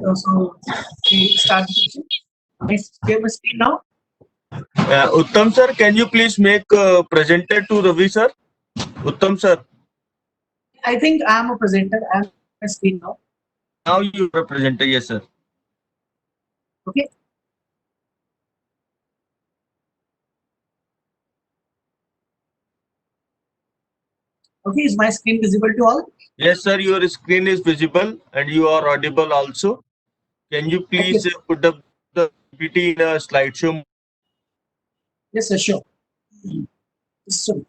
So we start the session. I share my screen now. Uttam sir, can you please make presenter to Ravi sir? Uttam sir, I think I am a presenter. I am my screen now. now you are a presenter, yes sir. Okay. Okay, is my screen visible to all? Yes sir, your screen is visible and you are audible also. Can you please Okay. put up the PPT in a slideshow? Yes, sir, sure. So,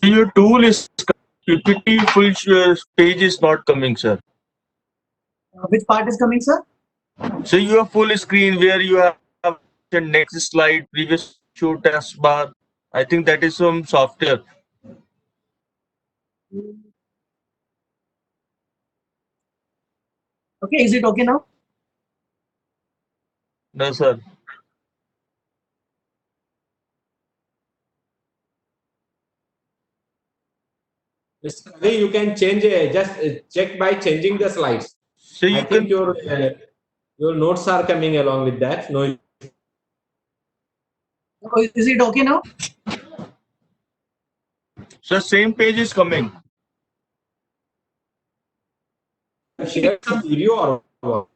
So your tool is PPT full page is not coming, sir. which part is coming, sir? So your full screen where you have the next slide, previous show taskbar. I think that is some software. Okay, is it okay now? No, sir. Mr. Ravi, you can change just check by changing the slides. So I you think can. your notes are coming along with that. No, Oh, is it okay now? So same page is coming. share some video or what?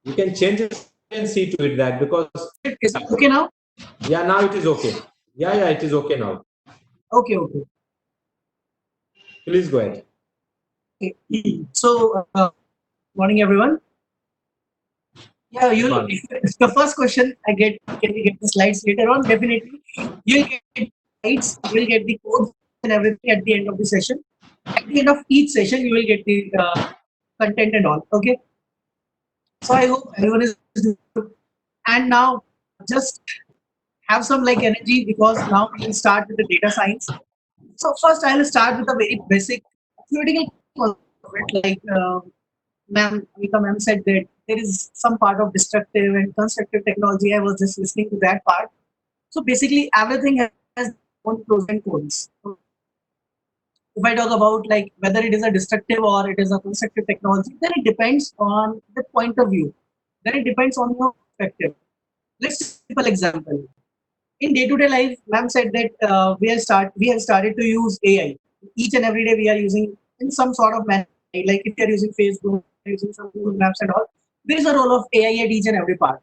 You can change it and see to it that because Is it okay now? yeah, now it is okay. Yeah, it is okay now. Okay, okay. Please go ahead. Okay. So, morning, everyone. Yeah, you. Morning. The first question I get, can we get the slides later on? Definitely, you'll get slides, you'll get the codes and everything at the end of the session. At the end of each session, you will get the content and all. Okay. So I hope everyone is doing good. And now just have some like energy because now we'll start with the data science. So first I'll start with a very basic theoretical concept like Amita ma'am said that there is some part of destructive and constructive technology. I was just listening to that part. So basically everything has its own pros and cons. So if I talk about like whether it is a destructive or it is a constructive technology, then it depends on the point of view. Then it depends on your perspective. Let's take a simple example. In day-to-day life, ma'am said that we have started to use AI. Each and every day we are using in some sort of manner. Like if you are using Facebook, using some Google Maps and all, there is a role of AI at each and every part.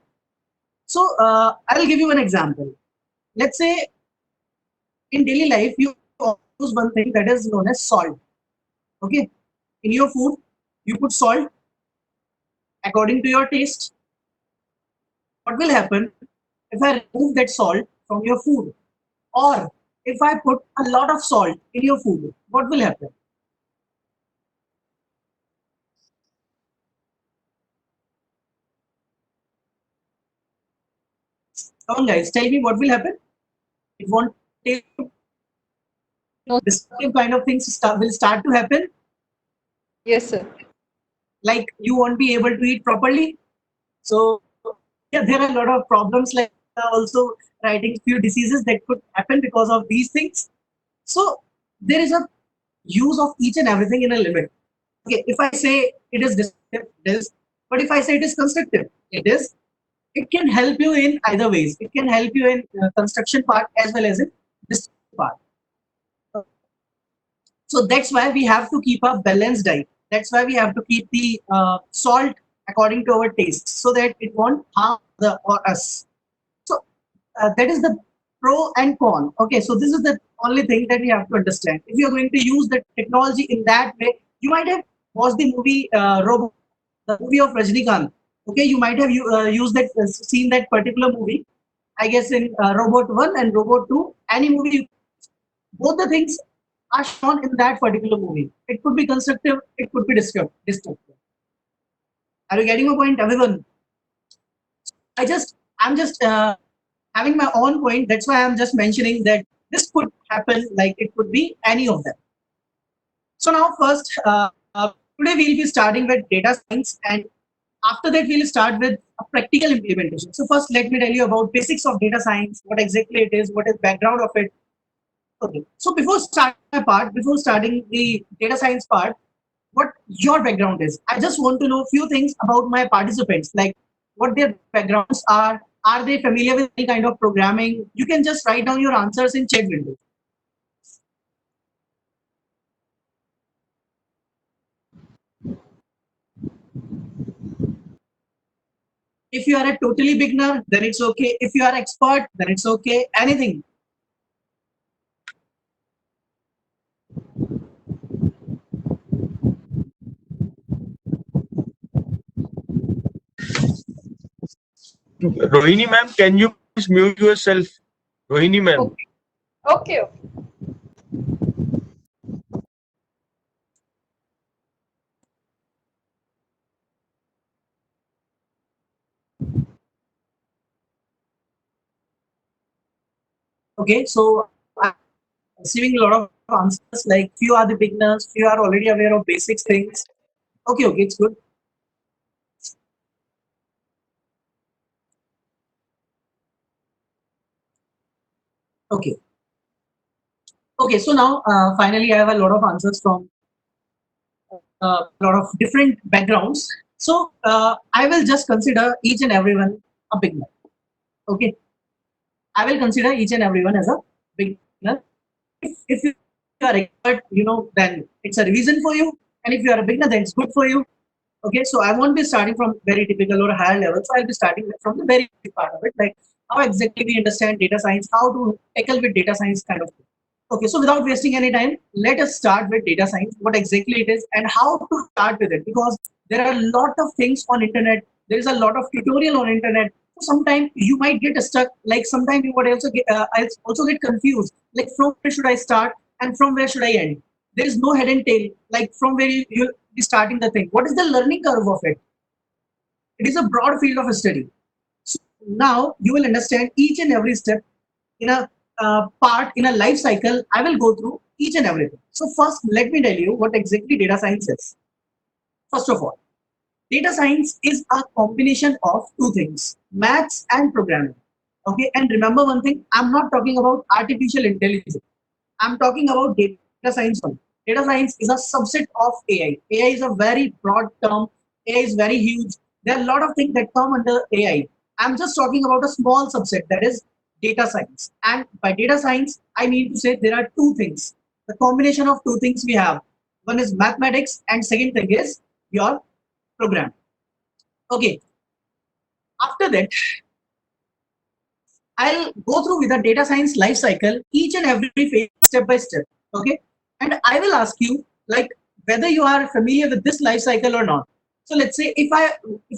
So I will give you an example. Let's say in daily life you use one thing that is known as salt. Okay, in your food you put salt according to your taste. What will happen if I remove that salt from your food? Or if I put a lot of salt in your food, what will happen? Come on, guys, tell me what will happen. It won't take No. destructive kind of things will start to happen. Yes, sir. Like you won't be able to eat properly. So yeah, there are a lot of problems like also writing few diseases that could happen because of these things. So there is a use of each and everything in a limit. Okay, if I say it is destructive, it is. But if I say it is constructive, it is. It can help you in either ways. It can help you in construction part as well as in this part. So that's why we have to keep a balanced diet. That's why we have to keep the salt according to our taste so that it won't harm the or us. So that is the pro and con. Okay, so this is the only thing that we have to understand. If you are going to use the technology in that way, you might have watched the movie Robot, the movie of Rajnikant. Okay, you might have used that, seen that particular movie. I guess in Robot 1 and Robot 2, any movie, both the things are shown in that particular movie. It could be constructive, it could be destructive. Are you getting my point, everyone? I'm just having my own point. That's why I'm just mentioning that this could happen, like it could be any of them. So now first, today we'll be starting with data science, and after that we'll start with a practical implementation. So first, let me tell you about basics of data science, what exactly it is, what is background of it. Okay. So before starting the data science part, what your background is. I just want to know a few things about my participants, like what their backgrounds are. Are they familiar with any kind of programming? You can just write down your answers in chat window. If you are a totally beginner, then it's okay. If you are expert, then it's okay. Anything. Rohini ma'am, can you please mute yourself? Rohini ma'am. Okay. Okay. Okay. Okay. So I'm receiving a lot of answers, like few are the beginners, few are already aware of basic things. Okay, okay, it's good. Okay. Okay, so now finally I have a lot of answers from a lot of different backgrounds. So I will just consider each and everyone a beginner. Okay, I will consider each and everyone as a beginner. If you are expert, then it's a revision for you. And if you are a beginner, then it's good for you. Okay, so I won't be starting from very typical or higher level. So I'll be starting from the very basic part of it, like how exactly we understand data science, how to tackle with data science kind of thing. Okay, so without wasting any time, let us start with data science, what exactly it is and how to start with it, because there are a lot of things on internet. There is a lot of tutorial on internet. So sometimes you might get stuck. Like sometimes you would I also get confused. Like from where should I start and from where should I end? There is no head and tail. Like from where you'll be starting the thing. What is the learning curve of it? It is a broad field of study. So now you will understand each and every step in a part in a life cycle. I will go through each and everything. So first, let me tell you what exactly data science is. First of all, data science is a combination of two things: maths and programming. Okay, and remember one thing: I'm not talking about artificial intelligence. I'm talking about data science only. Data science is a subset of AI. AI is a very broad term. AI is very huge. There are a lot of things that come under AI. I'm just talking about a small subset, that is data science. And by data science, I mean to say there are two things. The combination of two things we have. One is mathematics, and second thing is your program. Okay. After that, I'll go through with the data science life cycle, each and every phase, step by step. Okay. And I will ask you, like, whether you are familiar with this life cycle or not. So let's say if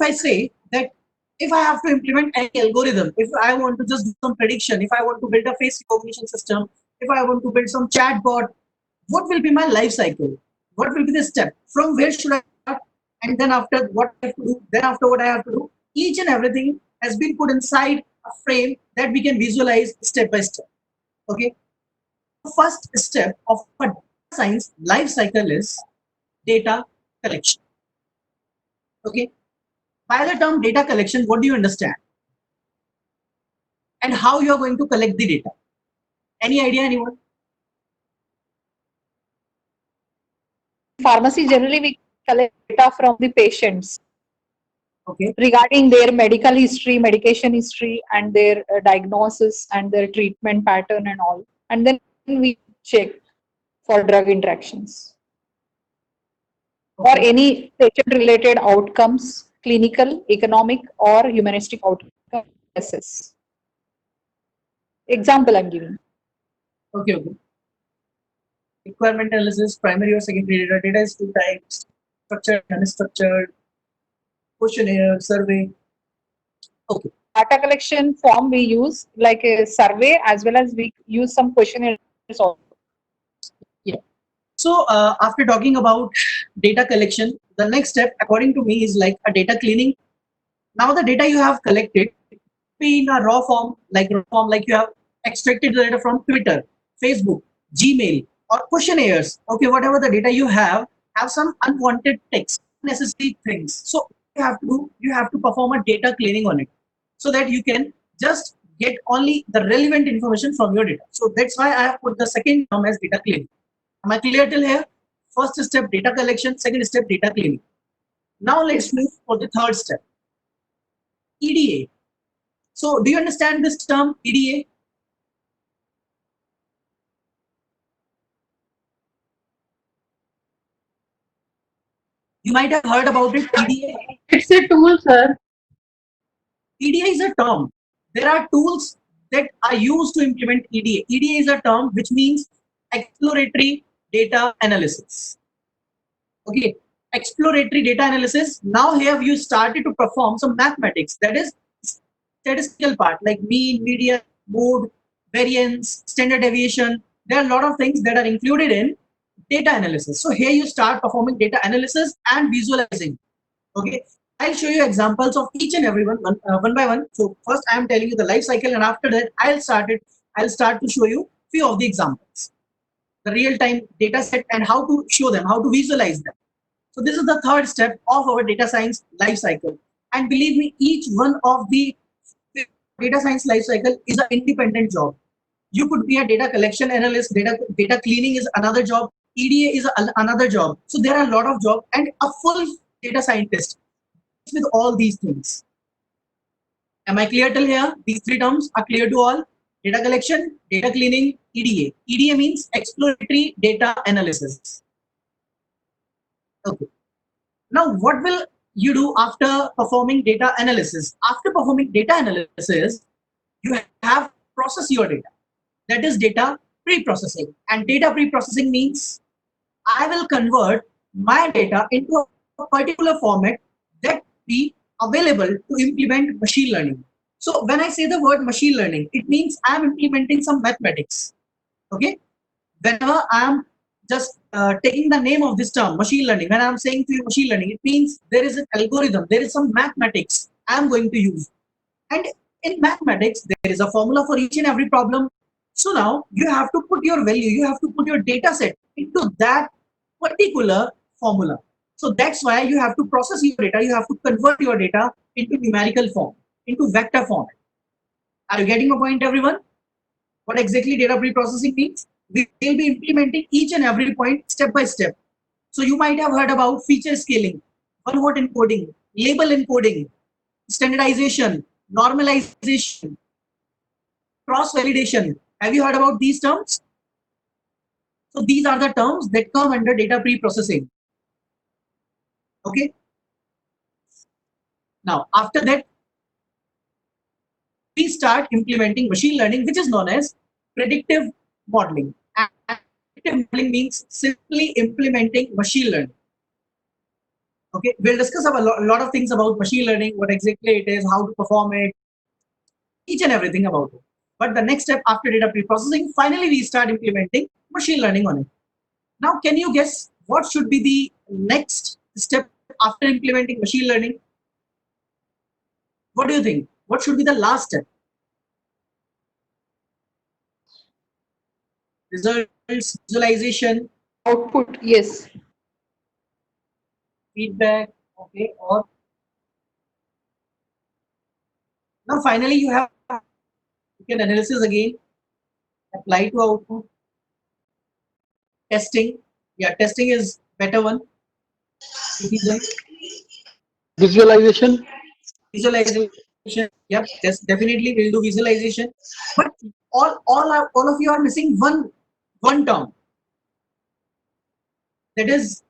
I say that if I have to implement any algorithm, if I want to just do some prediction, if I want to build a face recognition system, if I want to build some chatbot, what will be my life cycle? What will be the step? From where should I start? And then after what I have to do, then after what I have to do, each and everything has been put inside a frame that we can visualize step by step. Okay. The first step of a data science life cycle is data collection. Okay. By the term data collection, what do you understand? And how you are going to collect the data? Any idea, anyone? Pharmacy, generally we collect data from the patients Okay. regarding their medical history, medication history, and their diagnosis and their treatment pattern and all. And then we check for drug interactions or Okay. any patient related outcomes, clinical, economic, or humanistic outcomes. Assess. Example I'm giving. Okay. Okay. requirement analysis, primary or secondary data. Data is two types: structured and unstructured, questionnaire, survey. Okay. Data collection form we use like a survey, as well as we use some questionnaires also. So after talking about data collection, the next step, according to me, is like a data cleaning. Now the data you have collected be in a raw form, like you have extracted the data from Twitter, Facebook, Gmail, or questionnaires. Okay, whatever the data you have some unwanted text, unnecessary things. So you have to perform a data cleaning on it, so that you can just get only the relevant information from your data. So that's why I have put the second term as data cleaning. Am I clear till here? First step, data collection. Second step, data cleaning. Now let's move for the third step, EDA. So do you understand this term, EDA? You might have heard about it, EDA. It's a tool, sir. EDA is a term. There are tools that are used to implement EDA. EDA is a term which means exploratory data analysis. Okay, exploratory data analysis. Now here you started to perform some mathematics, that is statistical part, like mean, median, mode, variance, standard deviation. There are a lot of things that are included in data analysis. So here you start performing data analysis and visualizing. Okay, I'll show you examples of each and every one by one. So first I am telling you the life cycle, and after that I'll start to show you few of the examples, the real-time data set, and how to show them, how to visualize them. So this is the third step of our data science life cycle. And believe me, each one of the data science life cycle is an independent job. You could be a data collection analyst, data cleaning is another job, EDA is another job. So there are a lot of jobs, and a full data scientist with all these things. Am I clear till here? These three terms are clear to all? Data collection, data cleaning, EDA. EDA means exploratory data analysis. Okay. Now, what will you do after performing data analysis? After performing data analysis, you have to process your data. That is data pre-processing. And data pre-processing means I will convert my data into a particular format that be available to implement machine learning. So when I say the word machine learning, it means I am implementing some mathematics. Okay. Whenever I am just taking the name of this term, machine learning, when I am saying to you machine learning, it means there is an algorithm, there is some mathematics I am going to use. And in mathematics, there is a formula for each and every problem. So now you have to put your value, you have to put your data set into that particular formula. So that's why you have to process your data, you have to convert your data into numerical form, into vector form. Are you getting my point, everyone? What exactly data pre-processing means? We will be implementing each and every point step by step. So you might have heard about feature scaling, one-hot encoding, label encoding, standardization, normalization, cross-validation. Have you heard about these terms? So these are the terms that come under data pre-processing. Okay. Now, after that, we start implementing machine learning, which is known as predictive modeling. And predictive modeling means simply implementing machine learning. Okay, we'll discuss a lot of things about machine learning, what exactly it is, how to perform it, each and everything about it. But the next step after data pre-processing, finally we start implementing machine learning on it. Now, can you guess what should be the next step after implementing machine learning? What do you think? What should be the last step? Results, visualization, Output, yes. feedback, okay, or now finally you can analysis again, apply to output, testing. Yeah, testing is better one. Visualization. Visualization. Yep, yes, definitely we'll do visualization. But all of you are missing one term. That is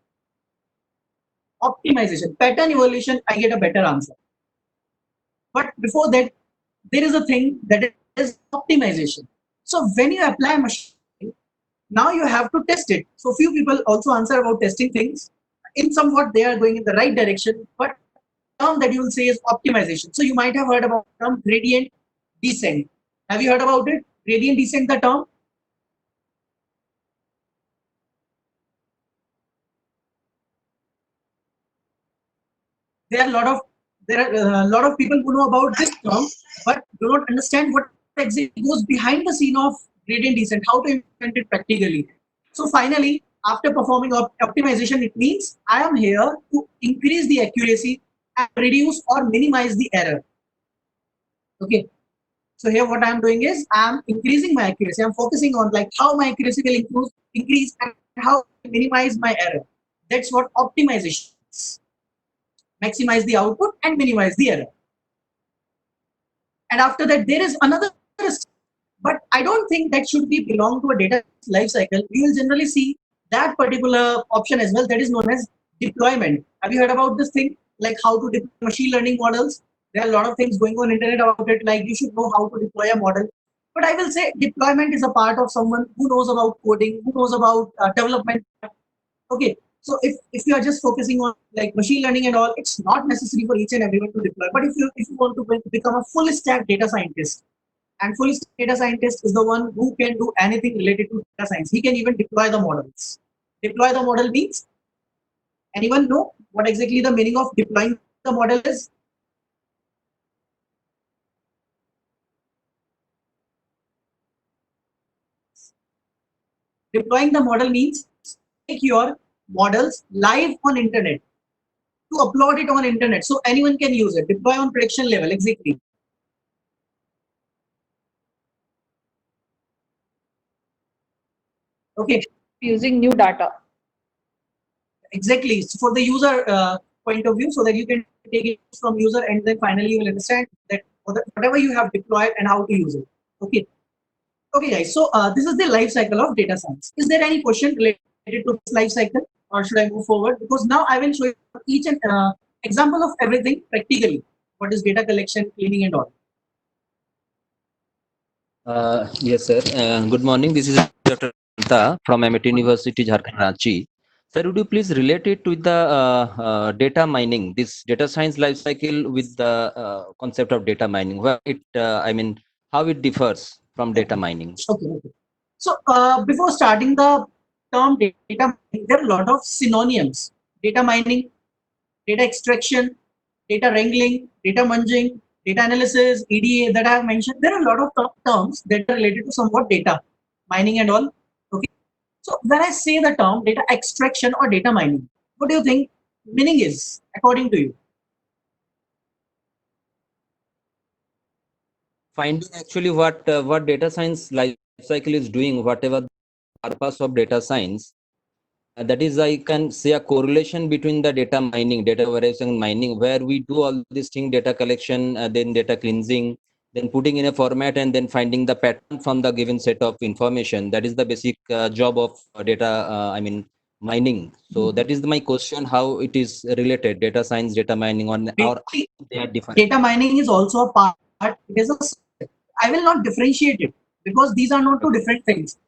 optimization. Pattern evaluation, I get a better answer. But before that, there is a thing that is optimization. So when you apply machine, Now you have to test it. So few people also answer about testing things. In somewhat they are going in the right direction, but term that you will say is optimization. So you might have heard about the term gradient descent. Have you heard about it? Gradient descent, the term. There are a lot of people who know about this term, but do not understand what exactly goes behind the scene of gradient descent, how to implement it practically. So finally, after performing optimization, it means I am here to increase the accuracy and reduce or minimize the error. Okay. So here what I'm doing is I'm increasing my accuracy. I'm focusing on like how my accuracy will increase and how to minimize my error. That's what optimization is. Maximize the output and minimize the error. And after that, there is another step, but I don't think that should be belong to a data life cycle. We will generally see that particular option as well. That is known as deployment. Have you heard about this thing? Like how to deploy machine learning models? There are a lot of things going on internet about it. Like you should know how to deploy a model. But I will say deployment is a part of someone who knows about coding, who knows about development. Okay, so if you are just focusing on like machine learning and all, it's not necessary for each and everyone to deploy. But if you want to become a full stack data scientist, and full stack data scientist is the one who can do anything related to data science. He can even deploy the models. Deploy the model means, anyone know what exactly the meaning of deploying the model is? Deploying the model means take your models live on internet, to upload it on internet so anyone can use it. Deploy on production level, exactly. Okay, Using new data. exactly. So for the user point of view, so that you can take it from user and then finally you will understand that whatever you have deployed and how to use it. Okay. Okay, guys. So this is the life cycle of data science. Is there any question related to this life cycle, or should I move forward? Because now I will show you each and example of everything practically. What is data collection, cleaning, and all. Yes, sir. Good morning. This is Dr. Anta from MIT University, Jharkhand, Ranchi. Sir, would you please relate it with the data mining, this data science life cycle with the concept of data mining? Where it, how it differs from data mining? Okay. Okay. So before starting the term data mining, there are a lot of synonyms. Data mining, data extraction, data wrangling, data munging, data analysis, EDA that I have mentioned. There are a lot of terms that are related to somewhat data mining and all. Okay. So when I say the term data extraction or data mining, what do you think meaning is according to you? Finding actually what data science life cycle is doing, whatever the purpose of data science. That is, I can say a correlation between the data mining, data variation and mining, where we do all this thing, data collection, then data cleansing, then putting in a format and then finding the pattern from the given set of information. That is the basic job of data, mining. So that is my question, how it is related, data science, data mining, or Basically, they are different. data mining is also a part. It is a. I will not differentiate it because these are not two different things.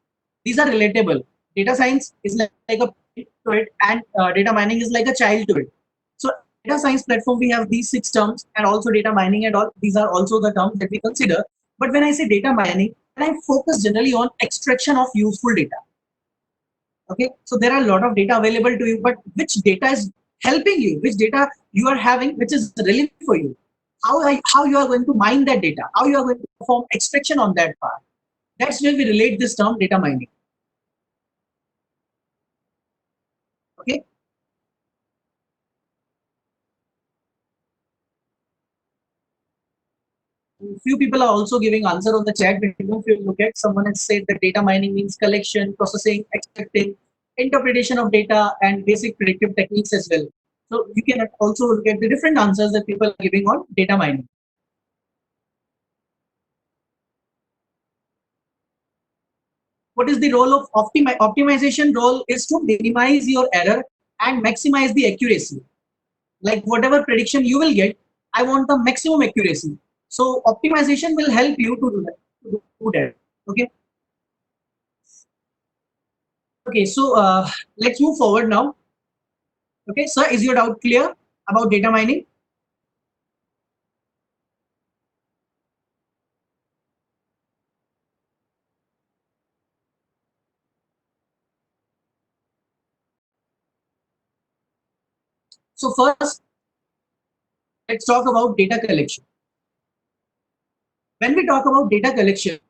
These are relatable. Data science is like a to it, and data mining is like a child to it. So data science platform, we have these 6 terms, and also data mining and all. These are also the terms that we consider. But when I say data mining, I focus generally on extraction of useful data. Okay, so there are a lot of data available to you, but which data is helping you, which data you are having which is relevant for you, how you are going to mine that data, how you are going to perform extraction on that part. That's where we relate this term data mining. Okay, few people are also giving answer on the chat. If you look at, someone has said that data mining means collection, processing, extracting, interpretation of data, and basic predictive techniques as well. So you can also look at the different answers that people are giving on data mining. What is the role of optimization? Role is to minimize your error and maximize the accuracy. Like whatever prediction you will get, I want the maximum accuracy. So optimization will help you to do that. Okay. Okay, so let's move forward now. Okay, sir, is your doubt clear about data mining? So first, let's talk about data collection. When we talk about data collection,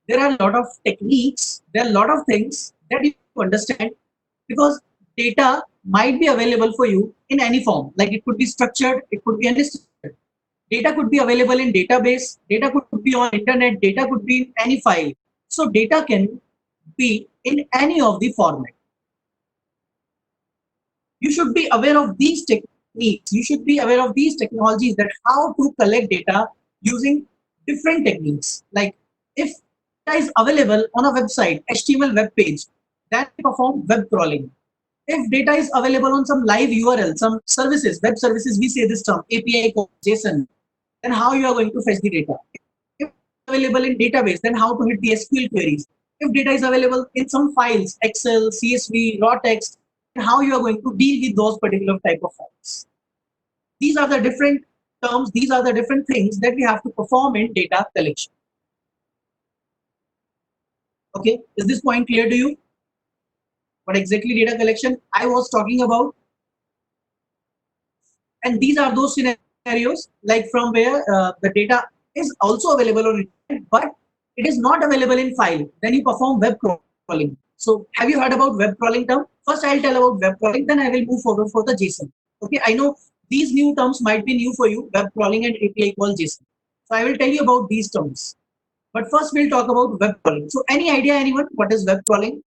there are a lot of techniques, there are a lot of things that you understand, because data might be available for you in any form. Like it could be structured, it could be unstructured. Data could be available in database, data could be on internet, data could be in any file. So data can be in any of the format. You should be aware of these techniques. You should be aware of these technologies, that how to collect data using different techniques. Like if data is available on a website, HTML web page, then perform web crawling. If data is available on some live URL, some services, web services, we say this term, API call, JSON, then how you are going to fetch the data. If available in database, then how to hit the SQL queries. If data is available in some files, Excel, CSV, raw text, then how you are going to deal with those particular type of files. These are the different terms, these are the different things that we have to perform in data collection. Okay, is this point clear to you? What exactly data collection I was talking about? And these are those scenarios, like from where the data is also available on internet, but it is not available in file. Then you perform web crawling. So have you heard about web crawling term? First I'll tell about web crawling, then I will move forward for the JSON. Okay, I know these new terms might be new for you, web crawling and API call JSON. So I will tell you about these terms. But first we'll talk about web crawling. So any idea, anyone, what is web crawling?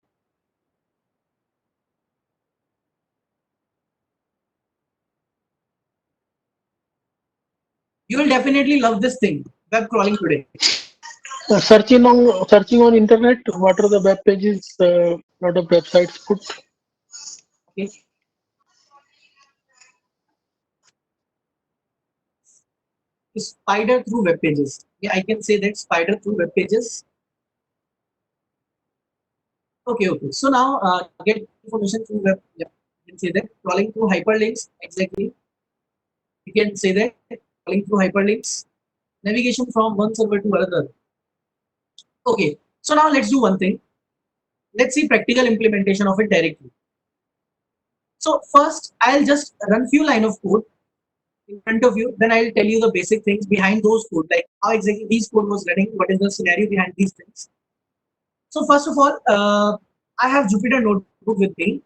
You will definitely love this thing, web crawling today. Searching on internet, what are the web pages? Lot of websites put. Okay. Spider through web pages. Yeah, I can say that, spider through web pages. Okay, okay. So now get information through web. Yeah, you can say that, crawling through hyperlinks. Exactly. You can say that, crawling through hyperlinks. Navigation from one server to another. Okay. So now let's do one thing. Let's see practical implementation of it directly. So first, I'll just run few line of code in front of you. Then I'll tell you the basic things behind those code, like how exactly these code was running, what is the scenario behind these things. So first of all, I have Jupyter Notebook with me.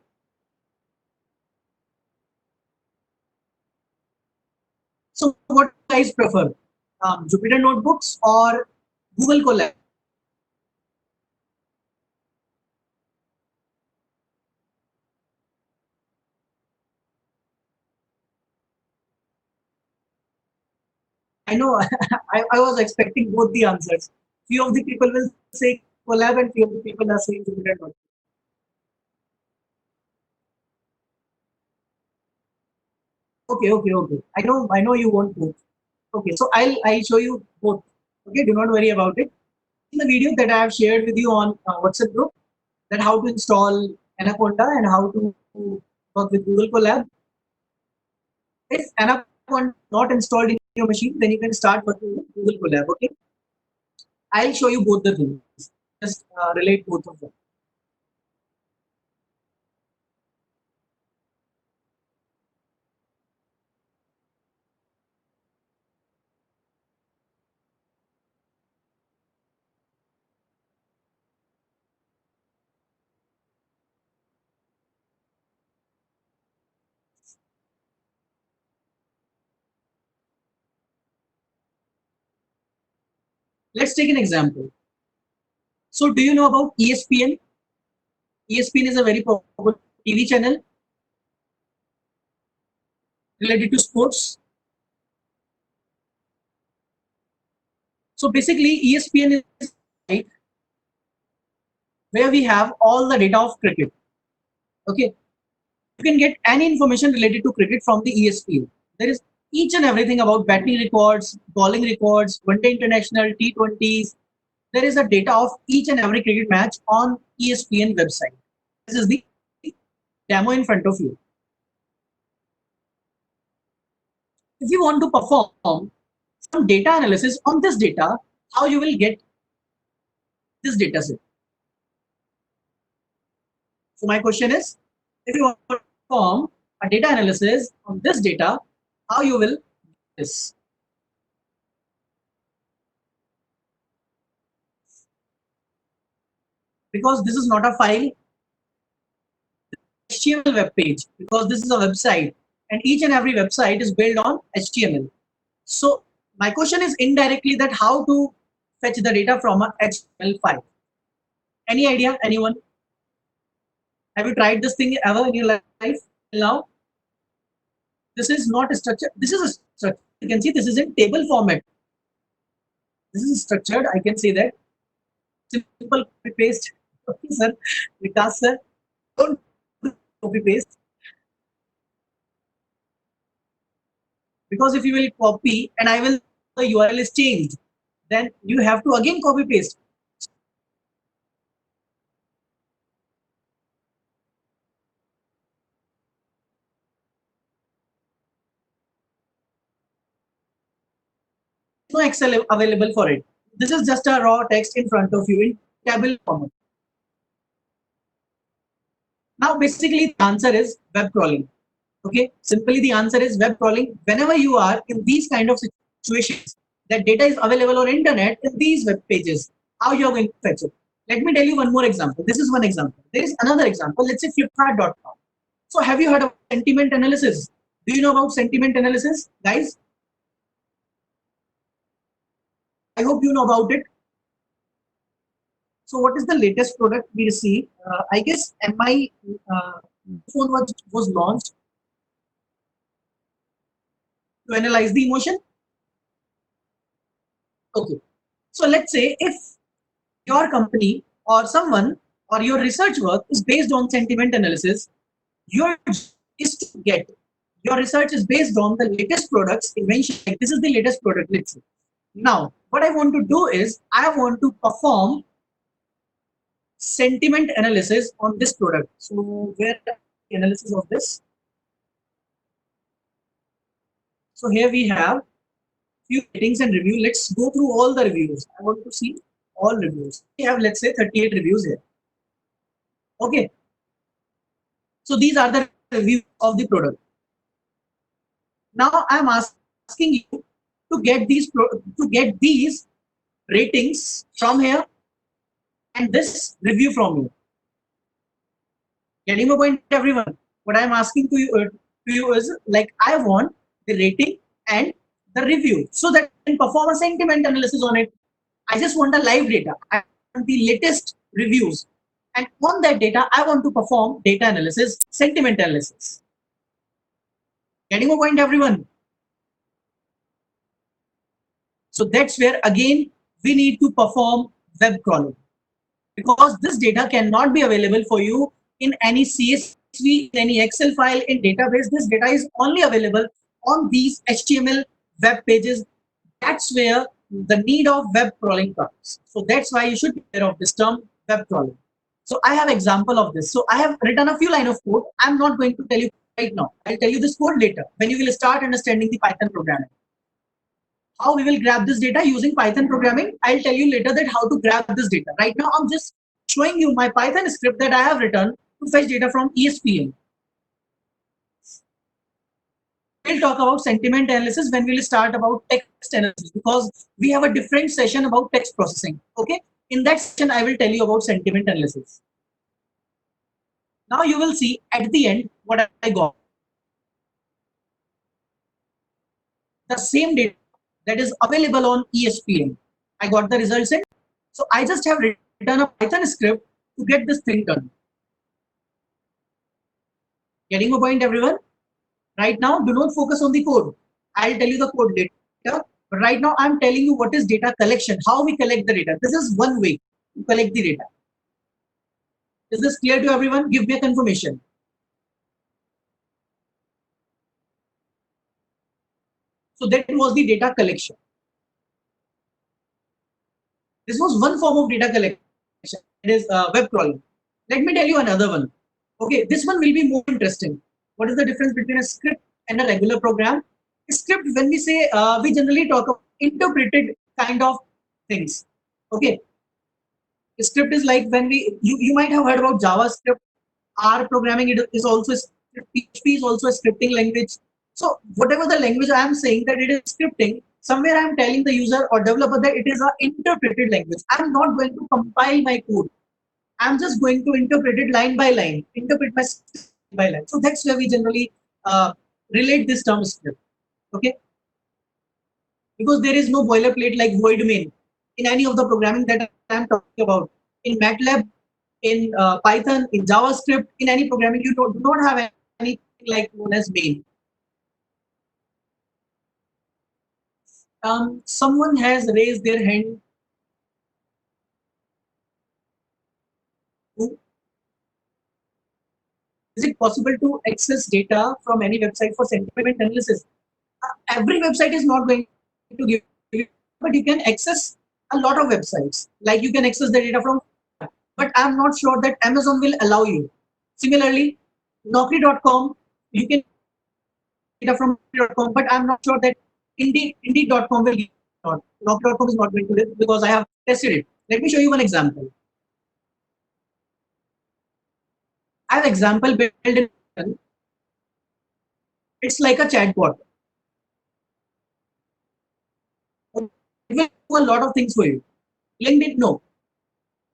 So what do you guys prefer, Jupyter Notebooks or Google Colab? I know I was expecting both the answers. Few of the people will say Colab and few of the people are saying Jupyter Notebook. Okay, okay, okay. I know you want both. Okay, so I'll show you both. Okay, do not worry about it. In the video that I have shared with you on WhatsApp group, that how to install Anaconda and how to work with Google Colab. If Anaconda is not installed in your machine, then you can start working with Google Colab. Okay, I'll show you both the things. Just relate both of them. Let's take an example. So, do you know about ESPN? ESPN is a very popular TV channel related to sports. So basically, ESPN is right where we have all the data of cricket. Okay, you can get any information related to cricket from the ESPN. There is each and everything about batting records, bowling records, one-day international, T20s. There is a data of each and every cricket match on ESPN website. This is the demo in front of you. If you want to perform some data analysis on this data, how you will get this data set? So my question is, if you want to perform a data analysis on this data, how you will do this? Because this is not a file, HTML web page, because this is a website and each and every website is built on HTML. So my question is indirectly that how to fetch the data from a HTML file. Any idea? Anyone? Have you tried this thing ever in your life till now? This is not a structure. This is a structure. You can see this is in table format. This is structured. I can say that. Simple copy paste. Okay, sir. Vikas sir. Don't copy paste. Because if you will copy and I will, the URL is changed, then you have to again copy paste. No Excel available for it. This is just a raw text in front of you in table format. Now, basically, the answer is web crawling. Okay, simply the answer is web crawling. Whenever you are in these kind of situations, that data is available on internet in these web pages, how you are going to fetch it? Let me tell you one more example. This is one example. There is another example. Let's say Flipkart.com. So, have you heard of sentiment analysis? Do you know about sentiment analysis, guys? I hope you know about it. So, what is the latest product we receive? I guess MI phone was launched to analyze the emotion. Okay. So, let's say if your company or someone or your research work is based on sentiment analysis, your is to get your research is based on the latest products invention. Like this is the latest product, let's say. Now, what I want to do is I want to perform sentiment analysis on this product. So, where the analysis of this? So here we have few ratings and review. Let's go through all the reviews. I want to see all reviews. We have, let's say, 38 reviews here. Okay. So these are the reviews of the product. Now I'm asking you to get these ratings from here and this review from you. Getting a point, everyone. What I'm asking to you is like I want the rating and the review so that I can perform a sentiment analysis on it. I just want a live data. I want the latest reviews. And on that data, I want to perform data analysis, sentiment analysis. Getting a point, everyone? So that's where, again, we need to perform web crawling. Because this data cannot be available for you in any CSV, in any Excel file, in database. This data is only available on these HTML web pages. That's where the need of web crawling comes. So that's why you should be aware of this term, web crawling. So I have example of this. So I have written a few lines of code. I'm not going to tell you right now. I'll tell you this code later when you will start understanding the Python programming. How we will grab this data using Python programming, I'll tell you later that how to grab this data. Right now, I'm just showing you my Python script that I have written to fetch data from ESPN. We'll talk about sentiment analysis when we'll start about text analysis because we have a different session about text processing. Okay, in that session, I will tell you about sentiment analysis. Now you will see at the end what I got. The same data that is available on ESPN. I got the results in. So I just have written a Python script to get this thing done. Getting a point, everyone? Right now, do not focus on the code. I'll tell you the code later. But right now, I'm telling you what is data collection, how we collect the data. This is one way to collect the data. Is this clear to everyone? Give me a confirmation. So that was the data collection. This was one form of data collection. It is web crawling. Let me tell you another one. Okay, this one will be more interesting. What is the difference between a script and a regular program? A script, when we say, we generally talk about interpreted kind of things. Okay, a script is like when you might have heard about JavaScript. R programming it is also a script. PHP is also a scripting language. So whatever the language I am saying that it is scripting, somewhere I am telling the user or developer that it is an interpreted language. I am not going to compile my code. I'm just going to interpret it line by line, interpret my script line by line. So that's where we generally relate this term script. Okay, because there is no boilerplate like void main in any of the programming that I'm talking about. In MATLAB, in Python, in JavaScript, in any programming, you do not have anything like known as main. Someone has raised their hand. Is it possible to access data from any website for sentiment analysis? Every website is not going to give you, but you can access a lot of websites. Like you can access the data from, but I'm not sure that Amazon will allow you. Similarly, Naukri.com, you can data from Naukri.com, but I'm not sure that Indeed.com will give not. Naukri.com is not going to do it because I have tested it. Let me show you one example. I have example built in. It's like a chatbot. It will do a lot of things for you. LinkedIn, no.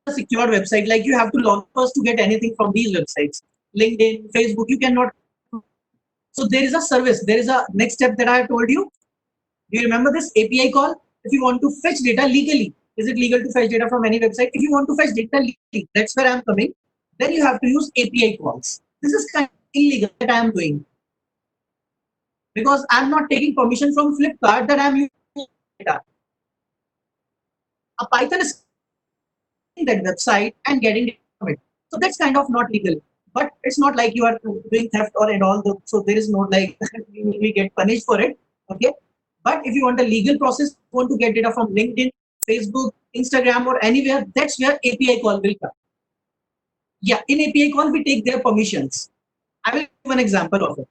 A secured website, like you have to log first to get anything from these websites. LinkedIn, Facebook, you cannot. So there is a service. There is a next step that I have told you. Do you remember this API call? If you want to fetch data legally, is it legal to fetch data from any website? If you want to fetch data legally, that's where I'm coming. Then you have to use API calls. This is kind of illegal that I am doing because I'm not taking permission from Flipkart that I'm using data. A Python is that website and getting data from it. So that's kind of not legal. But it's not like you are doing theft or and all. So there is no like we get punished for it. Okay. But if you want a legal process, you want to get data from LinkedIn, Facebook, Instagram, or anywhere, that's where API call will come. Yeah, in API call, we take their permissions. I will give one example of it.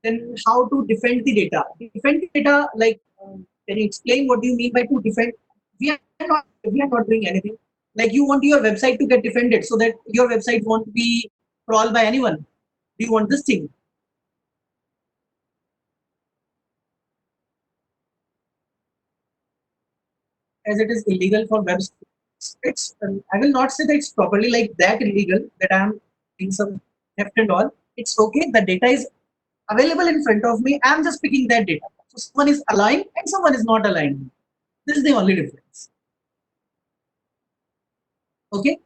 Then how to defend the data? Defend the data, like, can you explain what do you mean by to defend? We are not doing anything. Like you want your website to get defended so that your website won't be crawled by anyone. Do you want this thing? As it is illegal for web, it's I will not say that it's properly like that illegal that I'm doing some theft and all. It's okay. The data is available in front of me. I'm just picking that data. So someone is aligned and someone is not aligned. This is the only difference. Okay.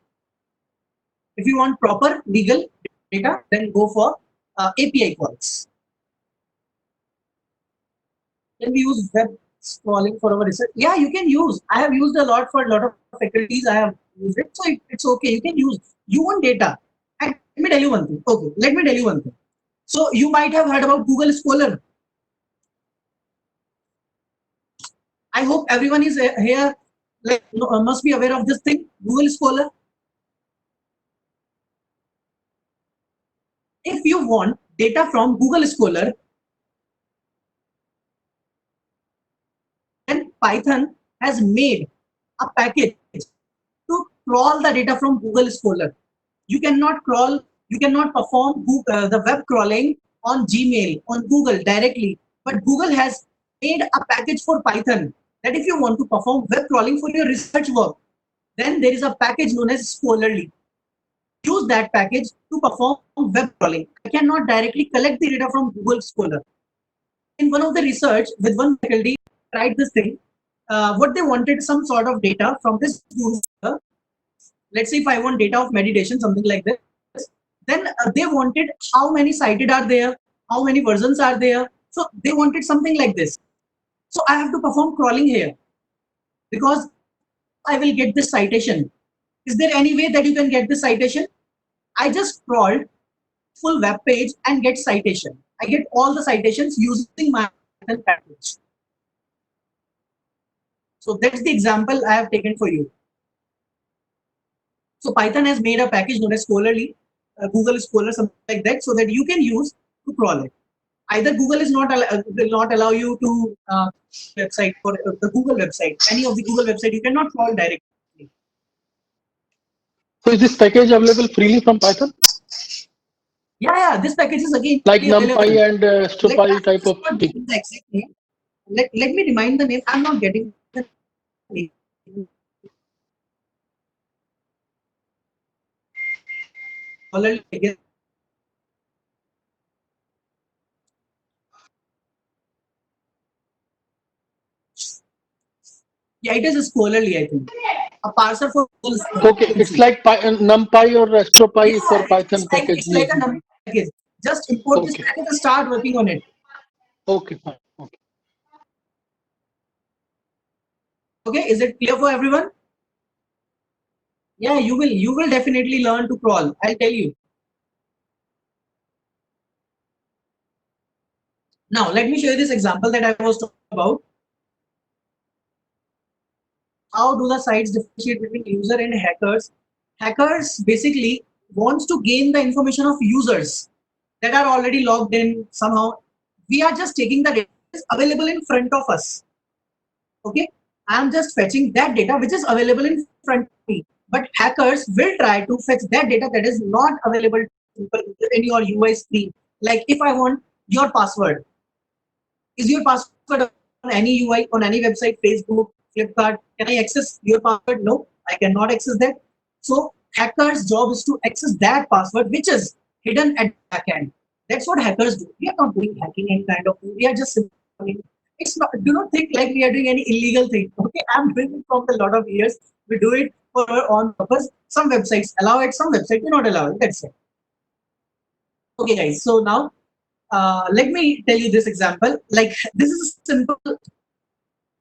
If you want proper legal data, then go for API calls. Can we use web scrolling for our research? Yeah, you can use. I have used a lot for a lot of faculties. I have used it. So it's okay. You can use. You want data. And let me tell you one thing. Okay, let me tell you one thing. So you might have heard about Google Scholar. I hope everyone is here, like, must be aware of this thing, Google Scholar. If you want data from Google Scholar, then Python has made a package to crawl the data from Google Scholar. You cannot crawl, you cannot perform the web crawling on Gmail, on Google directly, but Google has made a package for Python that if you want to perform web crawling for your research work, then there is a package known as Scholarly. Use that package to perform web crawling. I cannot directly collect the data from Google Scholar. In one of the research with one faculty, tried this thing. What they wanted some sort of data from this Google Scholar. Let's say if I want data of meditation, something like this, then they wanted how many cited are there, how many versions are there. So they wanted something like this. So I have to perform crawling here because I will get this citation. Is there any way that you can get this citation? I just crawled full web page and get citation. I get all the citations using my package. So that's the example I have taken for you. So Python has made a package known as Scholarly, Google Scholar, something like that, so that you can use to crawl it. Either Google is not will not allow you to website for the Google website. Any of the Google website you cannot crawl directly. So is this package available freely from Python? Yeah, this package is again Like available. NumPy and Like, StroPy type of I'm not thing? getting the exact name. Let me remind the name. I'm not getting the name. Scholarly, I guess. Yeah, it is a Scholarly, I think. A parser for Google. Okay, it's like NumPy or StroPy for Python package. It's like a number package. Just import this Okay, package and start working on it. okay, fine. Okay. Okay, is it clear for everyone? Yeah, you will definitely learn to crawl. I'll tell you. Now, let me show you this example that I was talking about. How do the sites differentiate between user and hackers? Hackers basically wants to gain the information of users that are already logged in somehow. We are just taking the data that is available in front of us. Okay, I am just fetching that data which is available in front of me. But hackers will try to fetch that data that is not available in your UI screen. Like if I want your password, is your password on any UI, on any website, Facebook, Flipkart? Can I access your password? No, I cannot access that. So hackers' job is to access that password which is hidden at back end. That's what hackers do. We are not doing hacking any kind of thing. We are just simply, it's not, do not think like we are doing any illegal thing. Okay, I'm doing it from a lot of years. We do it for our own purpose. Some websites allow it, some websites do not allow it. That's it. Okay, guys. So now let me tell you this example. Like this is a simple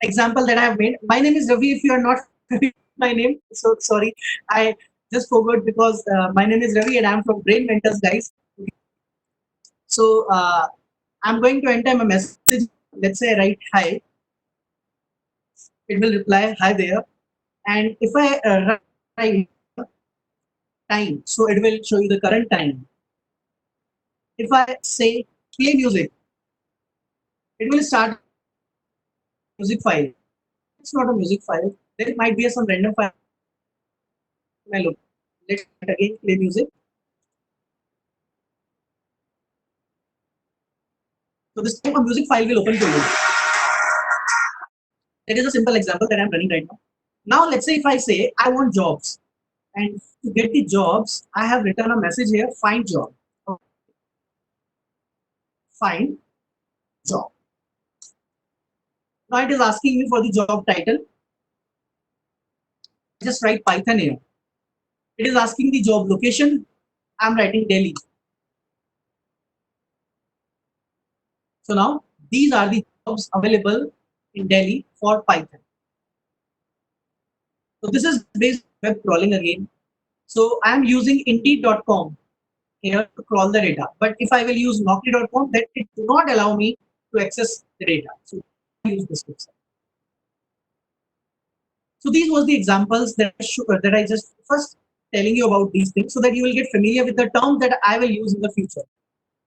example that I have made. My name is Ravi. If you are not familiar with my name, so sorry. I just forgot because my name is Ravi and I'm from Brain Mentors, guys. So I'm going to enter my message. Let's say I write hi. It will reply hi there. And if I write time, so it will show you the current time. If I say play music, it will start music file. It's not a music file. There might be some random file. I look. Let's again play music. So this time a music file will open to you. That is a simple example that I'm running right now. Now let's say if I say I want jobs, and to get the jobs, I have written a message here: find job. Find job. Now it is asking me for the job title. Just write Python here. It is asking the job location. I'm writing Delhi. So now these are the jobs available in Delhi for Python. So this is based on web crawling again. So I'm using Indeed.com here to crawl the data. But if I will use Naukri.com, that it do not allow me to access the data. So I use this website. So these was the examples that I just first telling you about these things so that you will get familiar with the terms that I will use in the future.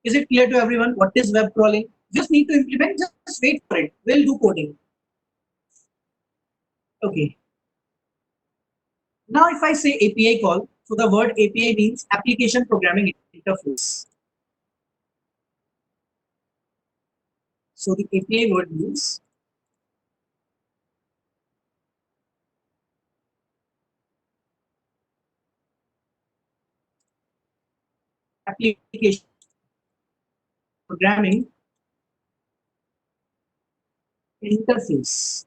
Is it clear to everyone what is web crawling? Just need to implement, just wait for it. We'll do coding. Okay. Now if I say API call, so the word API means application programming interface. So the API word means application programming interface.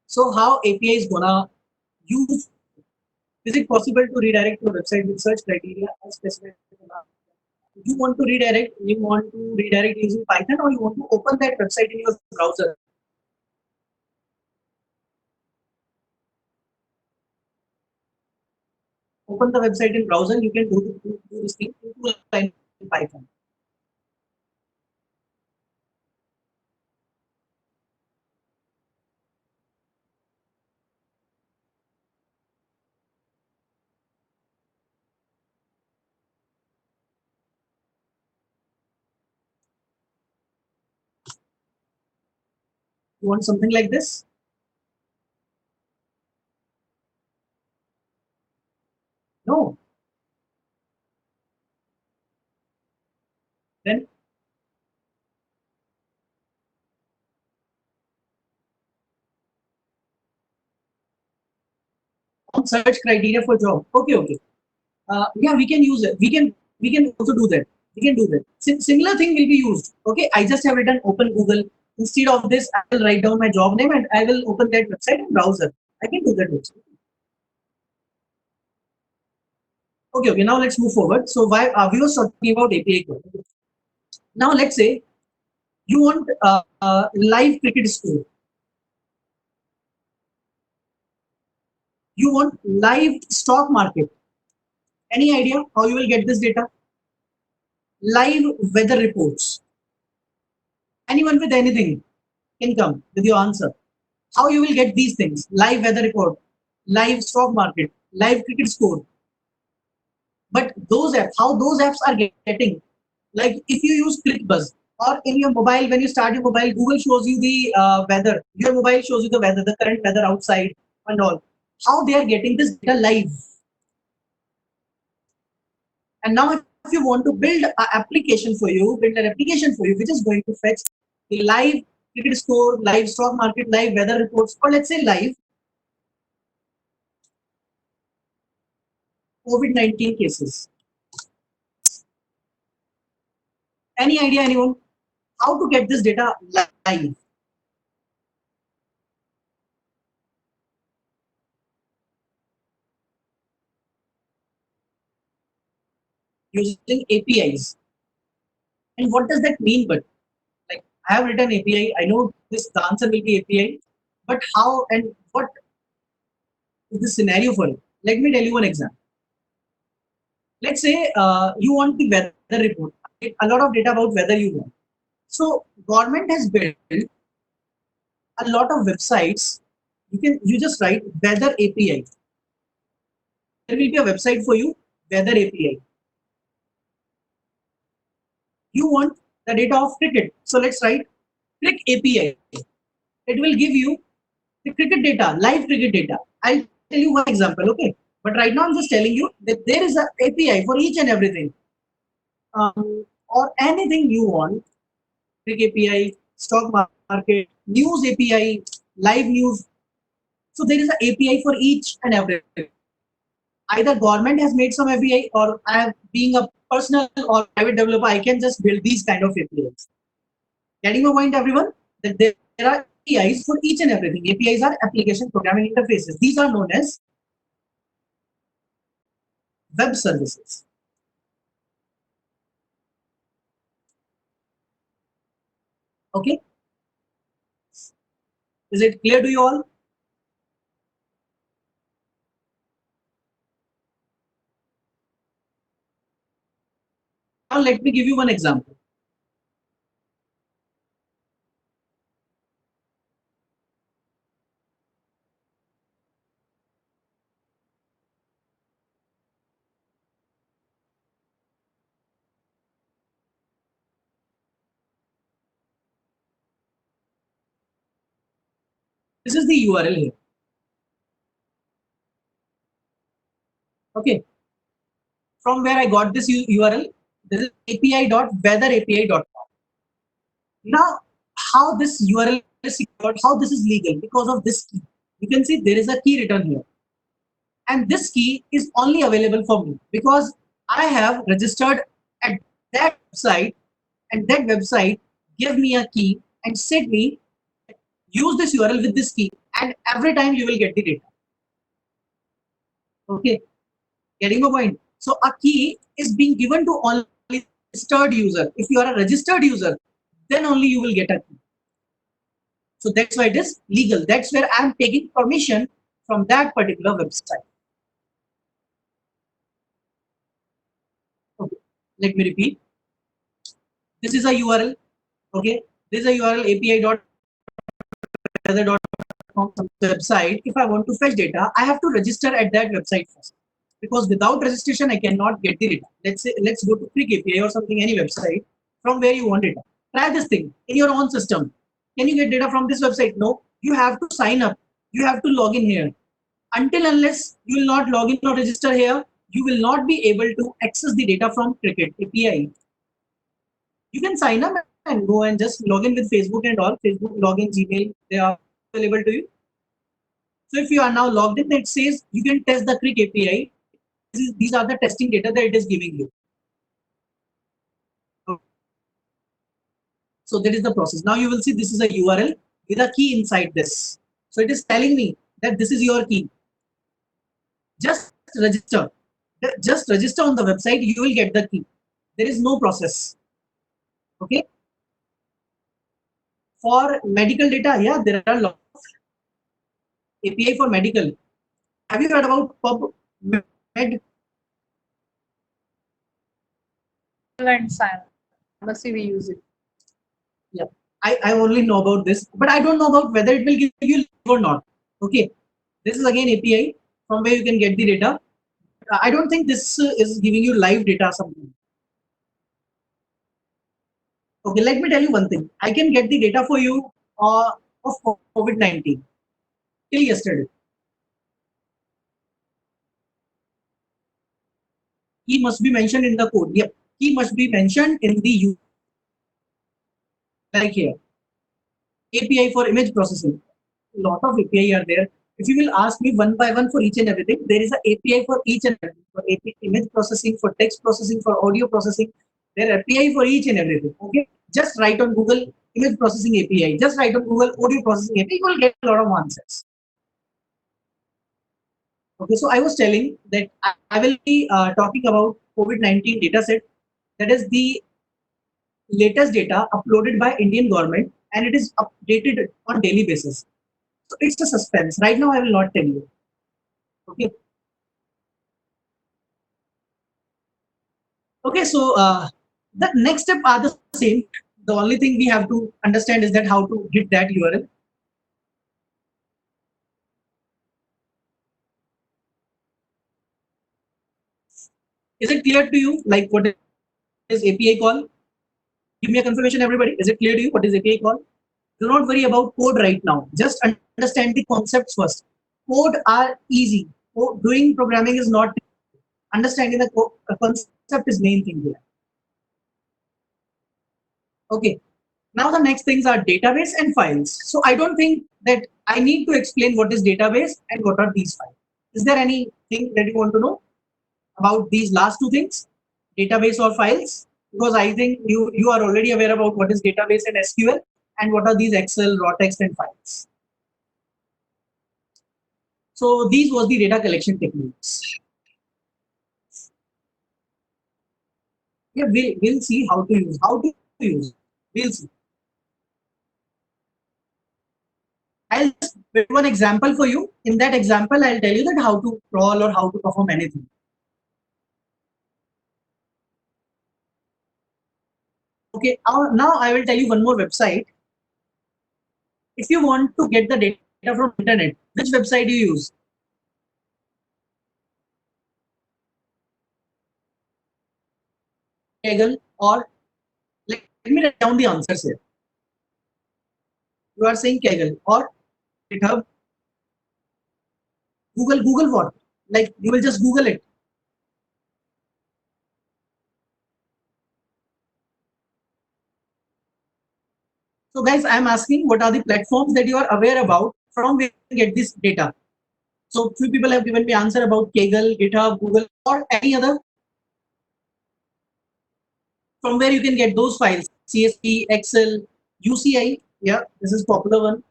So how API is gonna use? Is it possible to redirect to a website with search criteria as specified? You want to redirect? You want to redirect using Python, or you want to open that website in your browser? Open the website in browser. You can do this thing in 2 lines in Python. You want something like this? No. Then search criteria for job. Okay, okay. Yeah, we can use it. We can also do that. We can do that. Similar thing will be used. Okay, I just have written open Google. Instead of this, I will write down my job name and I will open that website in browser. I can do that also. Okay, okay. Now let's move forward. So why we were talking about API code. Now let's say you want live cricket score. You want live stock market. Any idea how you will get this data? Live weather reports. Anyone with anything can come with your answer. How you will get these things? Live weather report, live stock market, live cricket score. But those apps, how those apps are getting, like if you use ClickBuzz or in your mobile, when you start your mobile, Google shows you the weather. Your mobile shows you the weather, the current weather outside and all. How they are getting this data live. And now if you want to build an application for you, which is going to fetch the live cricket score, live stock market, live weather reports, or let's say live COVID-19 cases. Any idea, anyone? How to get this data live? Using APIs. And what does that mean? But like I have written API, I know this the answer will be API, but how and what is the scenario for it? Let me tell you one example. Let's say you want the weather report, a lot of data about weather you want. So government has built a lot of websites. You just write weather API. There will be a website for you, weather API. You want the data of cricket. So let's write Crick API. It will give you the cricket data, live cricket data. I'll tell you one example, okay? But right now I'm just telling you that there is an API for each and everything. Or anything you want, Crick API, stock market, news API, live news. So there is an API for each and everything. Either government has made some API or I have, being a personal or private developer, I can just build these kind of APIs. Getting my point, everyone? That there are APIs for each and everything. APIs are application programming interfaces. These are known as web services. Okay? Is it clear to you all? Now let me give you one example. This is the URL here. Okay. From where I got this URL, this is api.weatherapi.com. Now, how this URL is secured, how this is legal, because of this key. You can see there is a key written here. And this key is only available for me because I have registered at that website, and that website gave me a key and said me, use this URL with this key, and every time you will get the data. Okay, getting my point? So a key is being given to only registered user. If you are a registered user, then only you will get a key. So that's why it is legal. That's where I am taking permission from that particular website. Okay, let me repeat. This is a URL. Okay, this is a URL api.weather.com website. If I want to fetch data, I have to register at that website first. Because without registration, I cannot get the data. Let's say, let's go to Crick API or something, any website from where you want data. Try this thing in your own system. can you get data from this website? No, you have to sign up. You have to log in here. Until unless you will not log in or register here, you will not be able to access the data from Cricket API. You can sign up and go and just log in with Facebook and all. Facebook login, Gmail, they are available to you. So if you are now logged in, it says you can test the Cricket API. These are the testing data that it is giving you. So that is the process. Now you will see this is a URL with a key inside this. So it is telling me that this is your key. Just register. Just register on the website, you will get the key. There is no process. Okay. For medical data, yeah, there are lots of API for medical. Have you heard about PubMed? And pharmacy we use it. Yeah, I only know about this, but I don't know about whether it will give you or not. Okay, this is again API from where you can get the data. I don't think this is giving you live data something. Okay, let me tell you one thing. I can get the data for you of COVID-19 till yesterday. Key must be mentioned in the code. Yep, key must be mentioned in the U. Like here, API for image processing. A lot of API are there. If you will ask me one by one for each and everything, there is an API for each and everything. For API, image processing, for text processing, for audio processing, there are API for each and everything. Okay, just write on Google image processing API. Just write on Google audio processing API. You will get a lot of answers. Okay, so I was telling that I will be talking about COVID-19 dataset. That is the latest data uploaded by Indian government, and it is updated on daily basis. So it's a suspense. Right now, I will not tell you. Okay. Okay. So the next step are the same. The only thing we have to understand is that how to get that URL. Is it clear to you? Like what is API call? Give me a confirmation, everybody. Is it clear to you what is API call? Do not worry about code right now. Just understand the concepts first. Code are easy. Doing programming is not. Understanding the concept is main thing here. Okay. Now the next things are database and files. So I don't think that I need to explain what is database and what are these files. Is there anything that you want to know about these last two things, database or files? Because I think you are already aware about what is database and SQL and what are these Excel, raw text and files. So these was the data collection techniques. Yeah, we'll see how to use. We'll see. I'll just give one example for you. In that example, I'll tell you that how to crawl or how to perform anything. Okay, now I will tell you one more website. If you want to get the data from internet, which website do you use? Kaggle or let me write down the answers here. You are saying Kaggle or GitHub. Google what? Like you will just Google it. So guys, I am asking what are the platforms that you are aware about from where you get this data. So few people have given me answer about Kaggle, GitHub, Google or any other. From where you can get those files, CSV, Excel, UCI. Yeah, this is popular one.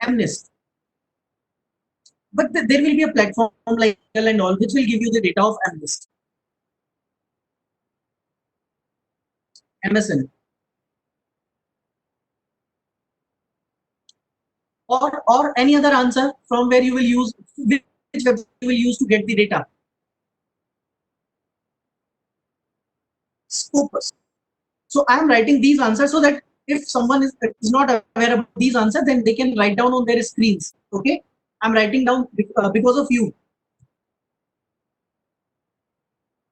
MNIST. But there will be a platform like Google and all which will give you the data of MNIST. MSN. Or any other answer from where you will use, which website you will use to get the data. Scopus. So I am writing these answers so that if someone is not aware of these answers, then they can write down on their screens. Okay, I'm writing down because of you.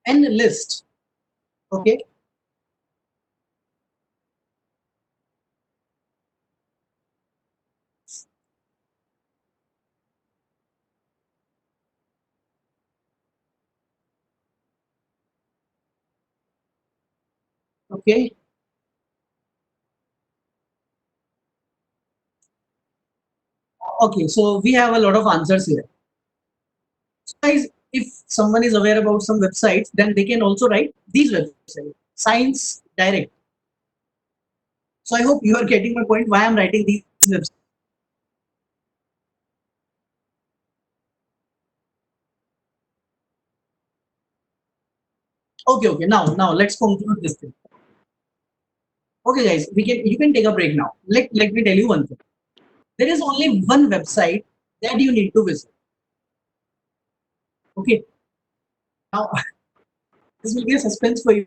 NList. Okay. Okay. Okay, so we have a lot of answers here. So guys, if someone is aware about some websites, then they can also write these websites. Science Direct. So I hope you are getting my point why I'm writing these websites. Okay. Now let's conclude this thing. Okay, guys, you can take a break now. Let me tell you one thing. There is only one website that you need to visit. Okay. Now this will be a suspense for you.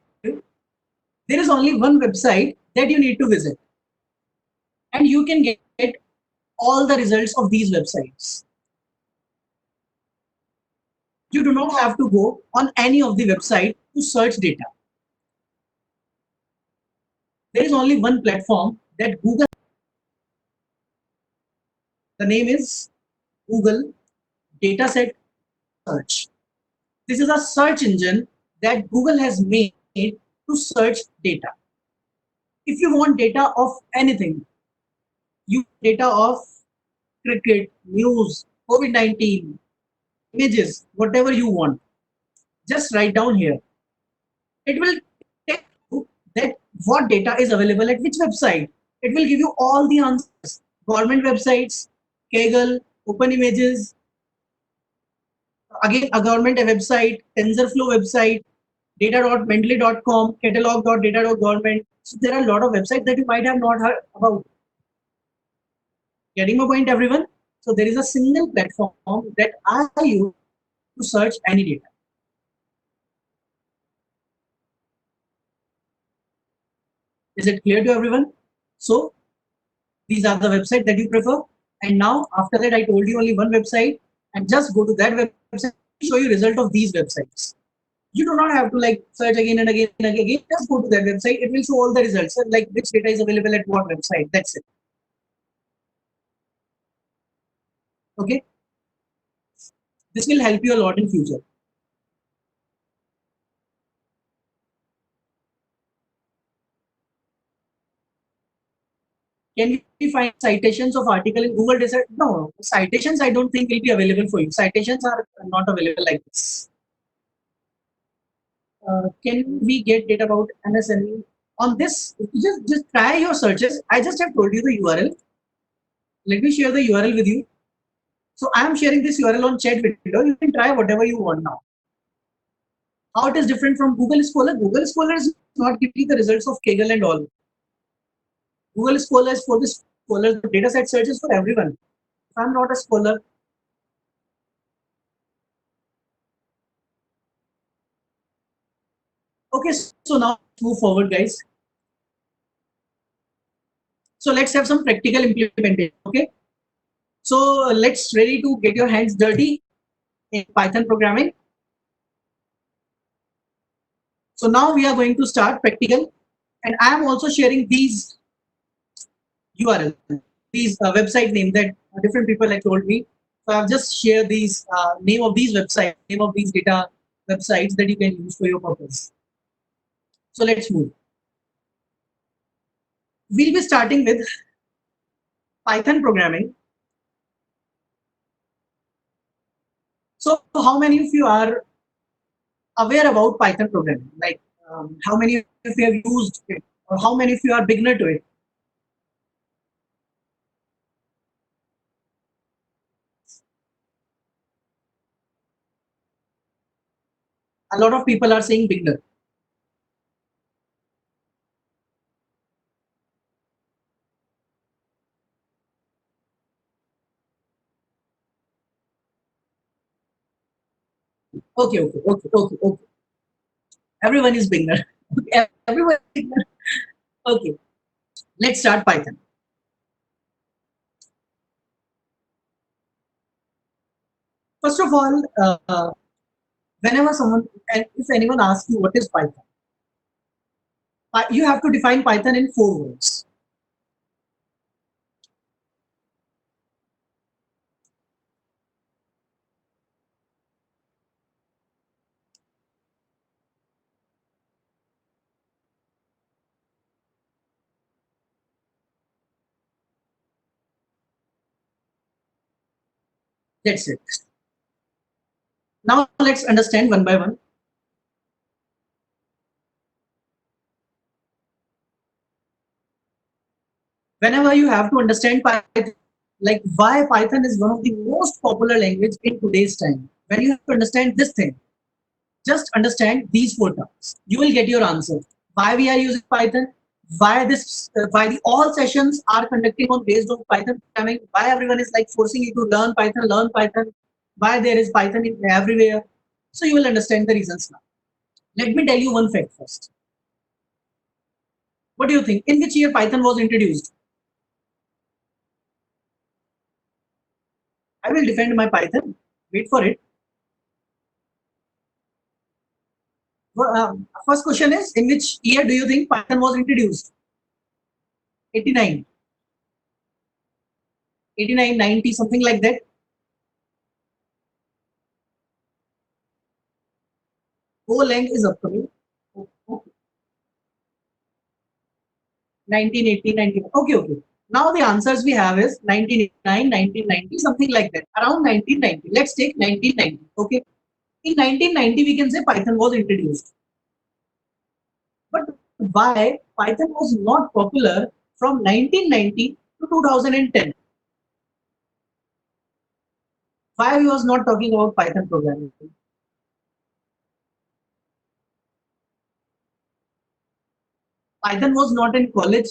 There is only one website that you need to visit, and you can get all the results of these websites. You do not have to go on any of the website to search data. There is only one platform that Google. The name is Google Dataset Search. This is a search engine that Google has made to search data. If you want data of anything, you data of cricket, news, COVID-19, images, whatever you want, just write down here. It will tell you that what data is available at which website. It will give you all the answers. Government websites, Kaggle, Open Images, again a government website, TensorFlow website, data.mendeley.com, catalog.data.government. So there are a lot of websites that you might have not heard about. Getting my point, everyone? So there is a single platform that I use to search any data. Is it clear to everyone? So these are the websites that you prefer. And now after that, I told you only one website, and just go to that website, show you result of these websites. You do not have to like search again and again and again. Just go to that website. It will show all the results, like which data is available at what website. That's it. Okay. This will help you a lot in future. Can we find citations of article in Google Desert? No, citations I don't think will be available for you. Citations are not available like this. Can we get data about MSME? On this, just try your searches. I just have told you the URL. Let me share the URL with you. So I am sharing this URL on chat window. You can try whatever you want now. How it is different from Google Scholar? Google Scholar is not giving the results of Kaggle and all. Google Scholar is for the scholars. The dataset search is for everyone. If I'm not a scholar, okay. So now let's move forward, guys. So let's have some practical implementation. Okay. So let's ready to get your hands dirty in Python programming. So now we are going to start practical, and I am also sharing these URL, these website name that different people have told me. So I've just shared these name of these websites, name of these data websites that you can use for your purpose. So let's move. We'll be starting with Python programming. So how many of you are aware about Python programming? Like how many of you have used it, or how many of you are beginner to it? A lot of people are saying beginner. Okay. Everyone is beginner. Everyone is beginner. Okay, let's start Python. First of all, whenever someone, and if anyone asks you what is Python, you have to define Python in 4 words. That's it. Now let's understand one by one. Whenever you have to understand Python, like why Python is one of the most popular language in today's time. When you have to understand this thing, just understand these 4 terms. You will get your answer. Why we are using Python? Why the all sessions are conducting on based on Python programming? Why everyone is like forcing you to learn Python, learn Python? Why there is Python in everywhere? So you will understand the reasons now. Let me tell you one fact first. What do you think? In which year Python was introduced? I will defend my Python. Wait for it. First question is, in which year do you think Python was introduced? 89, 89, 90, something like that. Golang is upcoming. Okay. 1980, 19. Okay, okay. Now the answers we have is 1989, 1990, something like that. Around 1990. Let's take 1990. Okay. In 1990, we can say Python was introduced. But why Python was not popular from 1990 to 2010? Why we was not talking about Python programming? Python was not in college.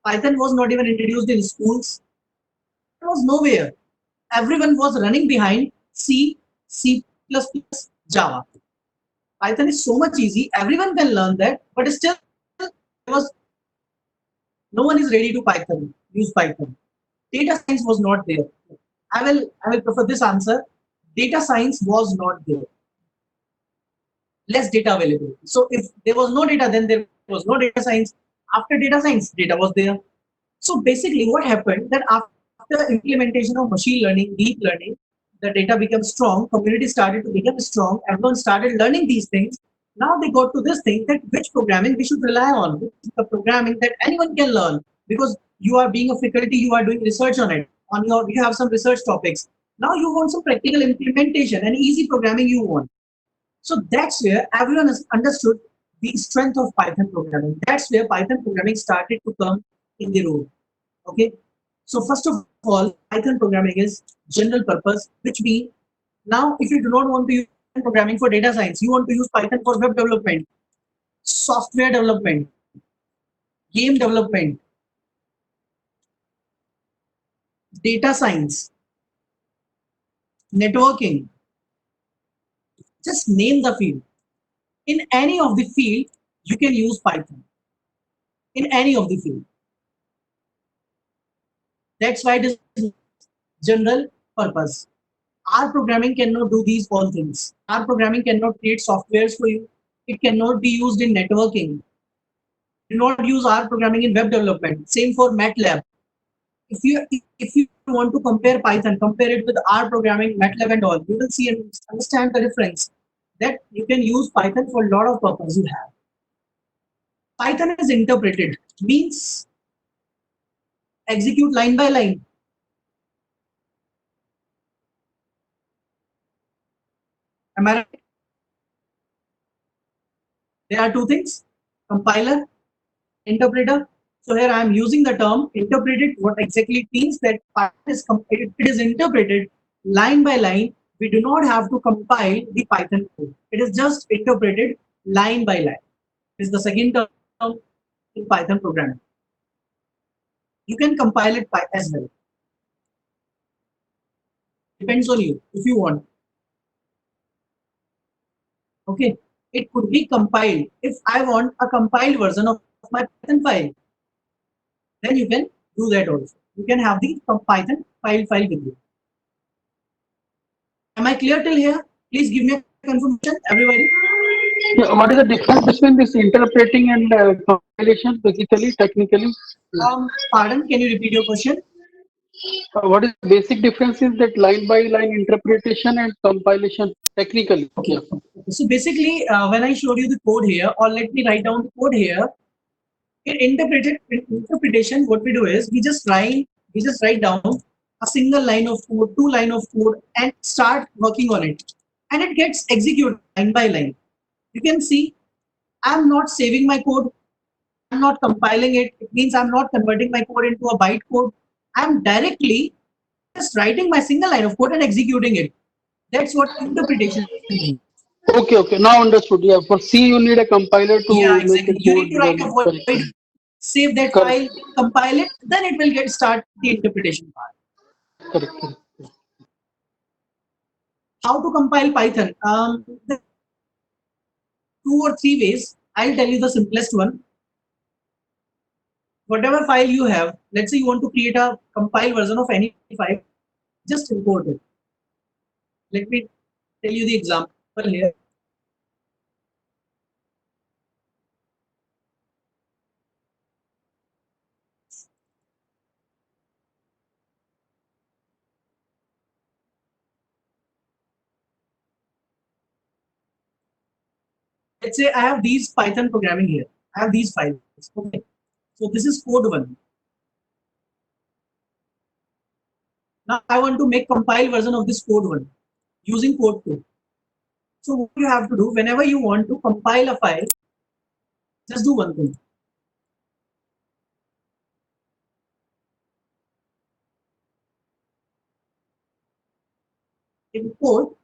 Python was not even introduced in schools. It was nowhere. Everyone was running behind C, C++, Java. Python is so much easy. Everyone can learn that, but still, no one is ready to use Python. Data science was not there. I will prefer this answer. Data science was not there. Less data available. So if there was no data, then there was no data science. After data science, data was there. So basically what happened that after implementation of machine learning, deep learning, the data became strong, community started to become strong, everyone started learning these things. Now they got to this thing that which programming we should rely on, the programming that anyone can learn, because you are being a faculty, you are doing research on it, you have some research topics. Now you want some practical implementation and easy programming you want. So that's where everyone has understood the strength of Python programming. That's where Python programming started to come in the role. Okay. So first of all, Python programming is general purpose, which means now if you do not want to use programming for data science, you want to use Python for web development, software development, game development, data science, networking. Just name the field. In any of the field, you can use Python. In any of the field. That's why it is general purpose. R programming cannot do these all things. R programming cannot create softwares for you. It cannot be used in networking. Do not use R programming in web development. Same for MATLAB. If you want to compare Python, compare it with R programming, MATLAB and all, you will see and understand the difference that you can use Python for a lot of purposes you have. Python is interpreted, means execute line by line. Am I right? There are two things, compiler, interpreter. So here I am using the term interpreted. What exactly it means that it is interpreted line by line. We do not have to compile the Python code. It is just interpreted line by line. This is the second term in Python programming. You can compile it as well. Depends on you if you want. Okay, it could be compiled. If I want a compiled version of my Python file, then you can do that also. You can have the Python file with you. Am I clear till here? Please give me a confirmation, everybody. Yeah, what is the difference between this interpreting and compilation, basically, technically? Pardon, can you repeat your question? What is the basic difference is that line by line interpretation and compilation, technically? Okay. So basically, when I showed you the code here, or let me write down the code here. In interpretation, what we do is we just write down a single line of code, 2 line of code, and start working on it. And it gets executed line by line. You can see I'm not saving my code. I'm not compiling it. It means I'm not converting my code into a byte code. I'm directly just writing my single line of code and executing it. That's what interpretation means. Okay, okay. Now understood. Yeah, for C you need a compiler Yeah, to make exactly. the You code need to write a run void, correctly. save that Correct, file, compile it, then it will get start the interpretation part. correct, correct. How to compile Python? There are 2 or 3 ways. I'll tell you the simplest one. Whatever file you have, let's say you want to create a compiled version of any file, just import it. Let me tell you the example here. Let's say I have these Python programming here. I have these files. Okay. So this is code 1. Now I want to make compile version of this code 1 using code 2. So what you have to do whenever you want to compile a file, just do one thing. Import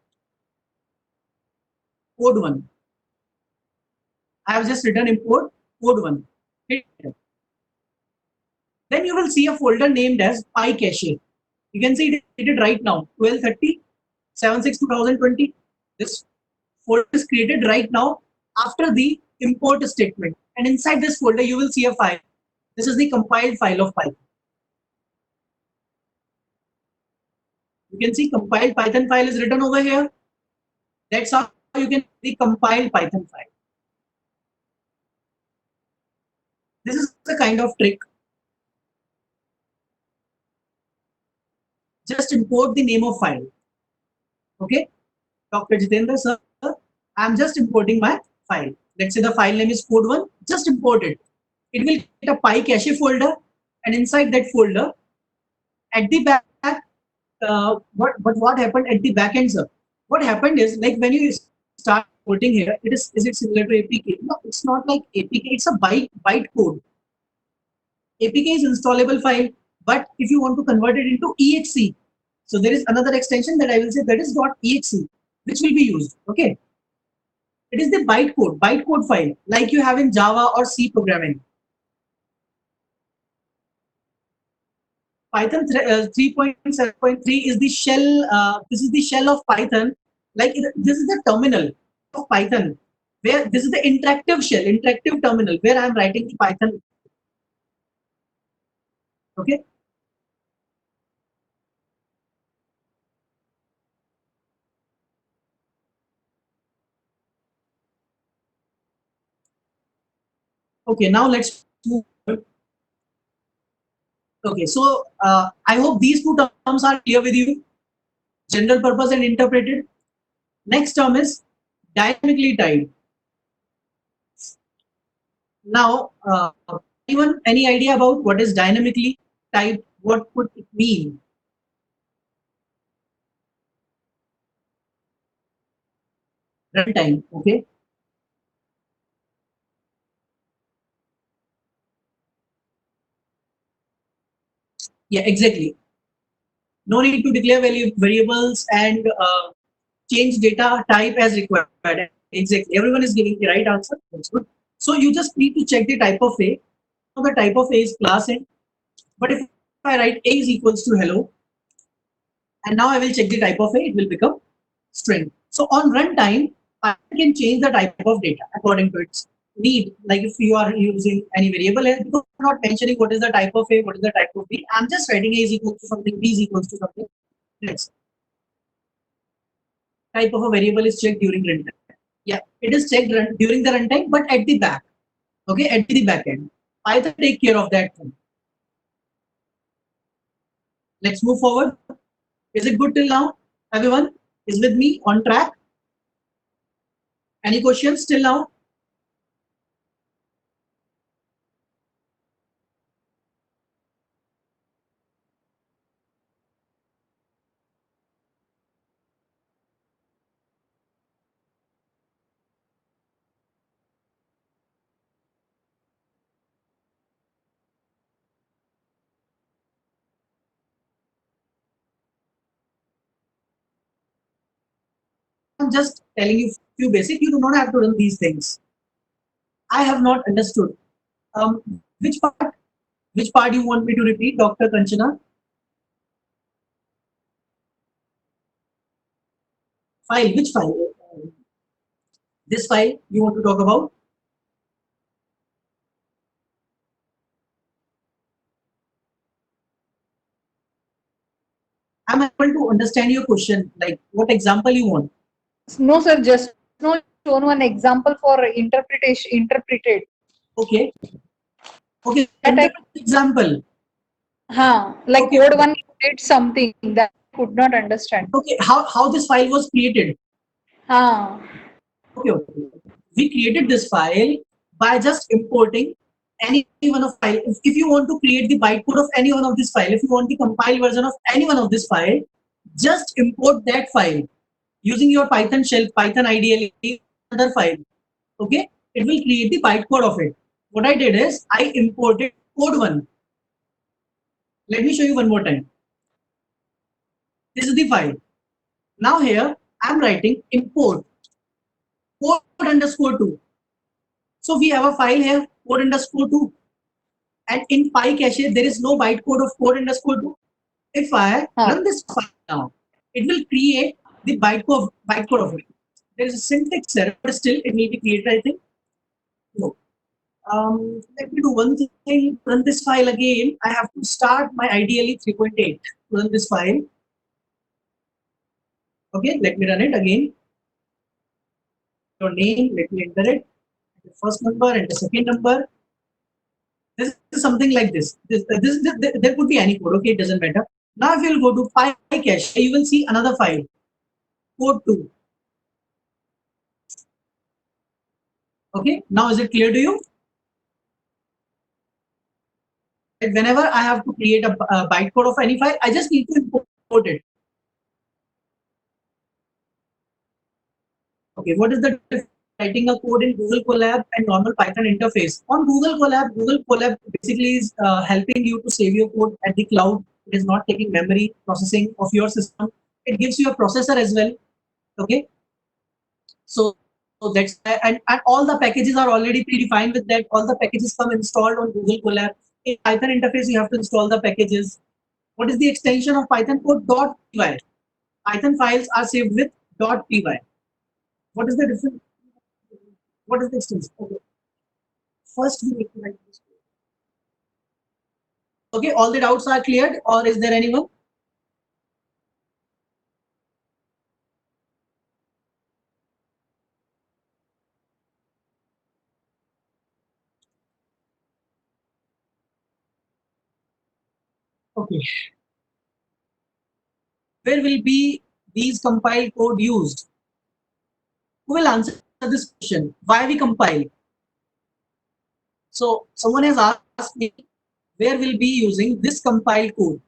code 1. I have just written import code 1. Hit enter. Then you will see a folder named as PyCache. You can see it right now, 12/30/7/6/2020. This folder is created right now after the import statement. And inside this folder, you will see a file. This is the compiled file of Python. You can see compiled Python file is written over here. That's how you can see compiled Python file. This is the kind of trick. Just import the name of file. Okay, Dr. Jitendra sir, I'm just importing my file. Let's say the file name is code1. Just import it. It will get a PyCache folder, and inside that folder, at the back, what happened at the back end, sir? What happened is like when you start importing here, is it similar to APK? No, it's not like APK. It's a byte code. APK is installable file, but if you want to convert it into exe, so there is another extension that I will say that is .exe, which will be used. Okay, it is the byte code file like you have in Java or C programming. Python 3.7.3 is the shell. This is the shell of Python. Like this is the terminal of Python, where this is the interactive shell, interactive terminal where I am writing the Python. Okay. Okay. Now let's move. Okay. So I hope these 2 terms are clear with you. General purpose and interpreted. Next term is dynamically tied. Now, anyone, any idea about what is dynamically tied? What could it mean? Runtime, okay? Yeah, exactly. No need to declare variables and change data type as required. Exactly. Everyone is giving the right answer. That's good. So you just need to check the type of A. So the type of A is class int. But if I write A is equals to hello, and now I will check the type of A, it will become string. So on runtime, I can change the type of data according to its need. Like if you are using any variable, because I'm not mentioning what is the type of A, what is the type of B. I'm just writing A is equal to something, B is equals to something. Next, type of a variable is checked during runtime. Yeah, it is checked during the runtime, but at the back. Okay, at the back end. Python take care of that thing. Let's move forward. Is it good till now? Everyone is with me on track? Any questions till now? I'm just telling you few basic. You do not have to run these things. I have not understood. Which part? Which part you want me to repeat, Dr. Kanchana? File. Which file? This file you want to talk about? I'm able to understand your question. Like, what example you want? No, sir, just no shown one example for interpretation, interpreted. Okay. Okay. That I, Example. like Okay. code one did something that I could not understand. Okay. How this file was created? Okay. We created this file by just importing any one of file. If you want to create the bytecode of any one of this file, if you want the compiled version of any one of this file, just import that file using your Python shell, Python IDLE, another file. Okay, it will create the bytecode of it. What I did is I imported code one. Let me show you one more time. This is the file. Now here I'm writing import code underscore two. So we have a file here, code underscore two. And in PyCache, there is no bytecode of code underscore two. If I run this file now, it will create the bytecode of it. There is a syntax error, but still it will be created, I think. No. Let me do one thing. Run this file again. I have to start my IDLE 3.8 to run this file. Okay, let me run it again. Your name, let me enter it. The first number and the second number. This is something like this. There could be any code. Okay, it doesn't matter. Now, if you'll go to PyCache, you will see another file, code 2. Okay, now is it clear to you? Whenever I have to create a bytecode of any file, I just need to import it. Okay, what is the difference writing a code in Google Colab and normal Python interface? On Google Colab basically is helping you to save your code at the cloud. It is not taking memory processing of your system. It gives you a processor as well. Okay, so that's and all the packages are already predefined with that. All the packages come installed on Google Colab. In Python interface, you have to install the packages. What is the extension of Python code? .py. Python files are saved with .py. What is the difference? What is the extension? Okay. First, we need to write this code. Okay, all the doubts are cleared, or is there anyone? Okay. Where will be these compile code used? Who will answer this question? Why we compile? So someone has asked me where we'll be using this compile code.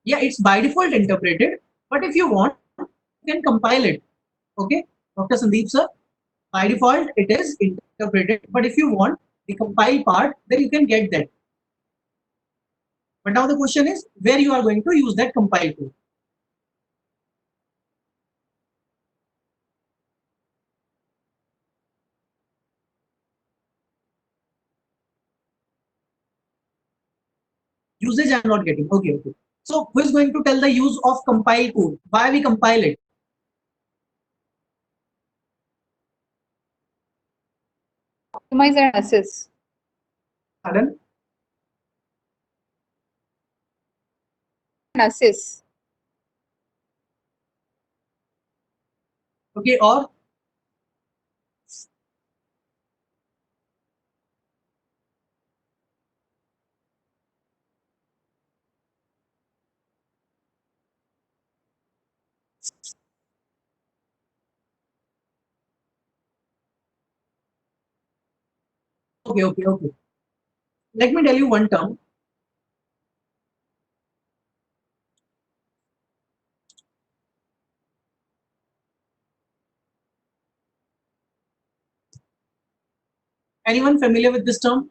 Yeah, it's by default interpreted, but if you want, you can compile it. Okay, Dr. Sandeep sir, by default it is interpreted, but if you want the compile part, then you can get that. But now the question is where you are going to use that compile code. Usage I'm not getting. Okay. So who is going to tell the use of compile code? Why we compile it? Optimize and assess. Pardon? And assess. Okay, or okay. Let me tell you one term. Anyone familiar with this term?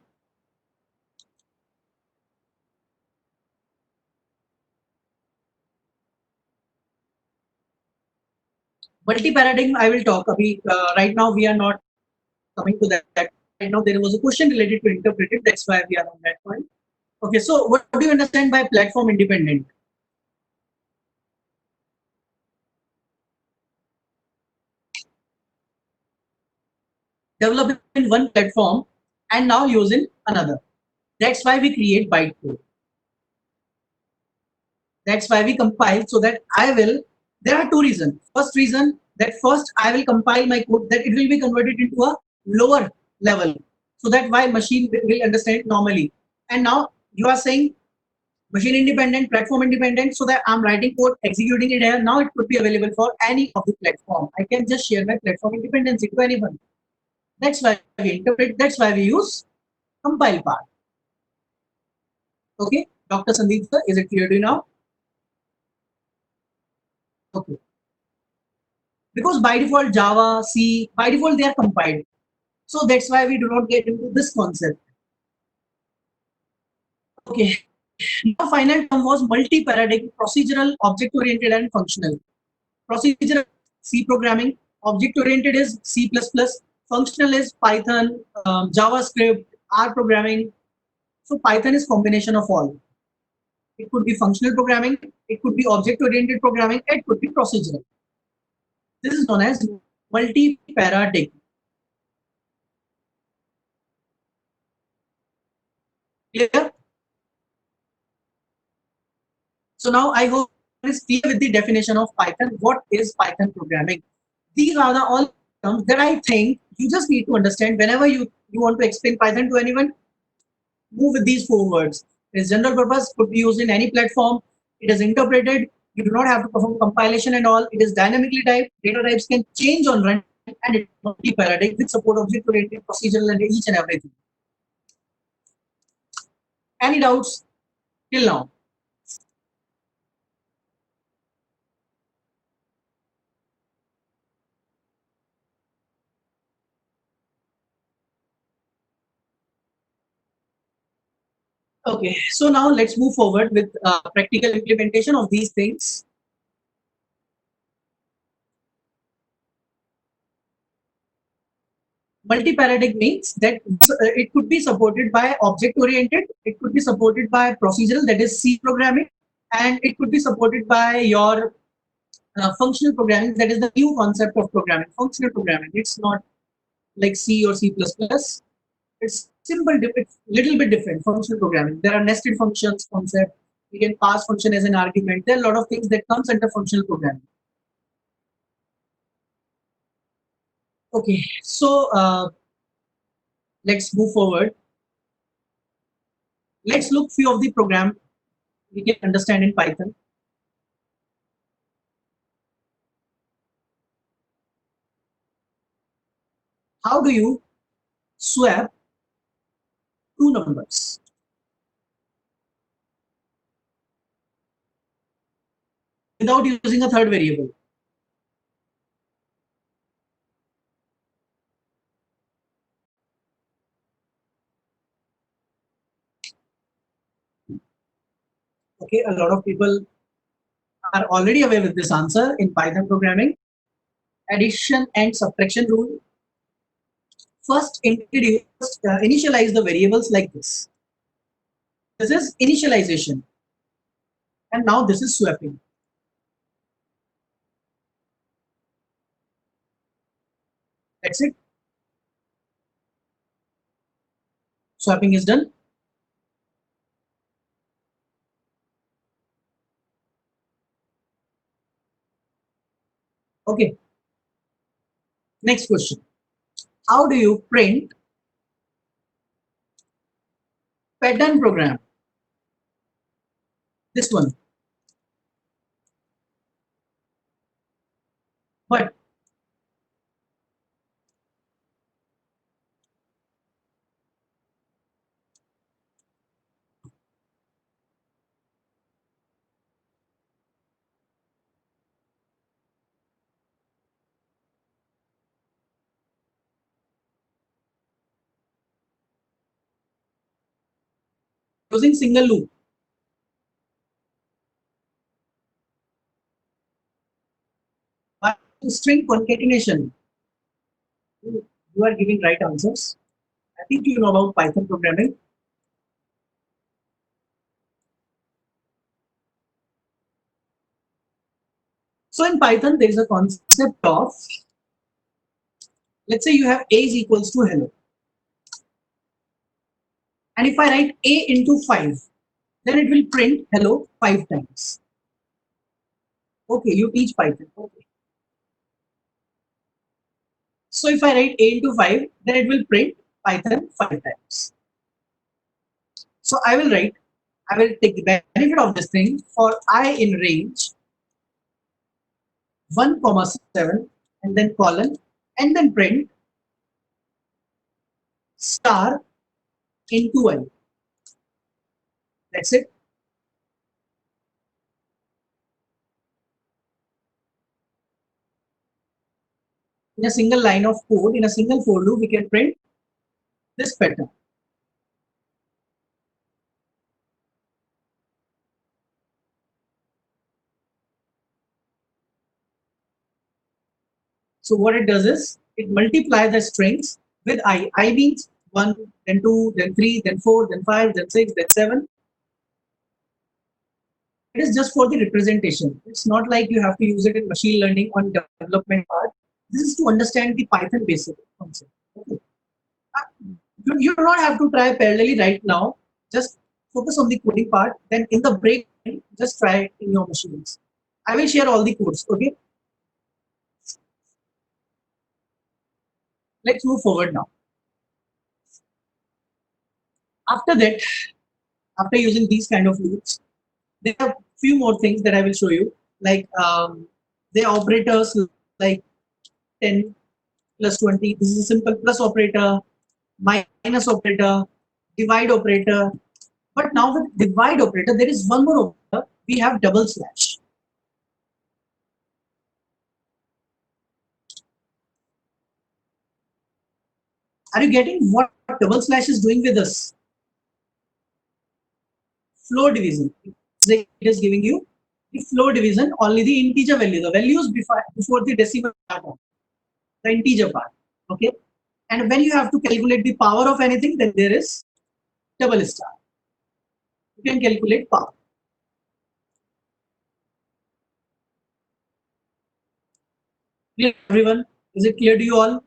Multi-paradigm, I will talk. Right now, we are not coming to that. Right now, there was a question related to interpreted. That's why we are on that point. Okay, so what do you understand by platform independent? Develop in one platform and now use in another. That's why we create bytecode. That's why we compile so that there are two reasons. First reason that first I will compile my code that it will be converted into a lower level so that why machine will understand it normally. And now you are saying machine independent, platform independent, so that I'm writing code, executing it here. Now it could be available for any of the platform. I can just share my platform independency to anyone. That's why we interpret, that's why we use compile part. Okay, Dr. Sandeep sir, is it clear to you now? Okay. Because by default Java, C, by default they are compiled. So that's why we do not get into this concept. Okay. Now final term was multi-paradigm, procedural, object-oriented and functional. Procedural C programming, object-oriented is C++, functional is Python, JavaScript, R programming. So Python is combination of all. It could be functional programming, it could be object-oriented programming, it could be procedural. This is known as multi-paradigm. Clear? So now I hope it is clear with the definition of Python. What is Python programming? These are the all terms that I think you just need to understand whenever you want to explain Python to anyone. Move with these four words. It is general purpose, could be used in any platform. It is interpreted. You do not have to perform compilation and all. It is dynamically typed. Data types can change on run, and it is multi-paradigm with support object-oriented, procedural, and each and everything. Any doubts till now? Okay, so now let's move forward with practical implementation of these things. Multi-paradigm means that it could be supported by object-oriented, it could be supported by procedural, that is C programming, and it could be supported by your functional programming, that is the new concept of programming, functional programming. It's not like C or C++. It's simple, it's little bit different, functional programming. There are nested functions concept. We can pass function as an argument. There are a lot of things that comes under functional programming. Okay, so let's move forward. Let's look few of the program we can understand in Python. How do you swap two numbers? Without using a third variable. Okay, a lot of people are already aware with this answer in Python programming. Addition and subtraction rule. First, initialize the variables like this. This is initialization. And now this is swapping. That's it. Swapping is done. Okay. Next question. How do you print pattern program? This one. But using single loop. By So string concatenation. You are giving right answers. I think you know about Python programming. So in Python, there is a concept of, let's say you have a is equals to hello. And if I write a into 5, then it will print hello 5 times. Okay, you teach Python. Okay. So if I write a into 5, then it will print Python 5 times. So I will take the benefit of this thing for I in range 1, 7, and then colon, and then print star into I. That's it. In a single line of code, in a single for loop, we can print this pattern. So what it does is it multiplies the strings with I. I means 1, then 2, then 3, then 4, then 5, then 6, then 7. It is just for the representation. It's not like you have to use it in machine learning on development part. This is to understand the Python basic concept. Okay. You do not have to try parallelly right now. Just focus on the coding part. Then in the break, just try it in your machines. I will share all the codes. Okay. Let's move forward now. After that, after using these kind of loops, there are few more things that I will show you. Like the operators like 10 plus 20. This is a simple plus operator, minus operator, divide operator. But now with divide operator, there is one more operator. We have double slash. Are you getting what double slash is doing with us? Floor division. It is giving you the floor division, only the integer value, the values before the decimal part, the integer part. Okay. And when you have to calculate the power of anything, then there is double star. You can calculate power. Clear, everyone? Is it clear to you all?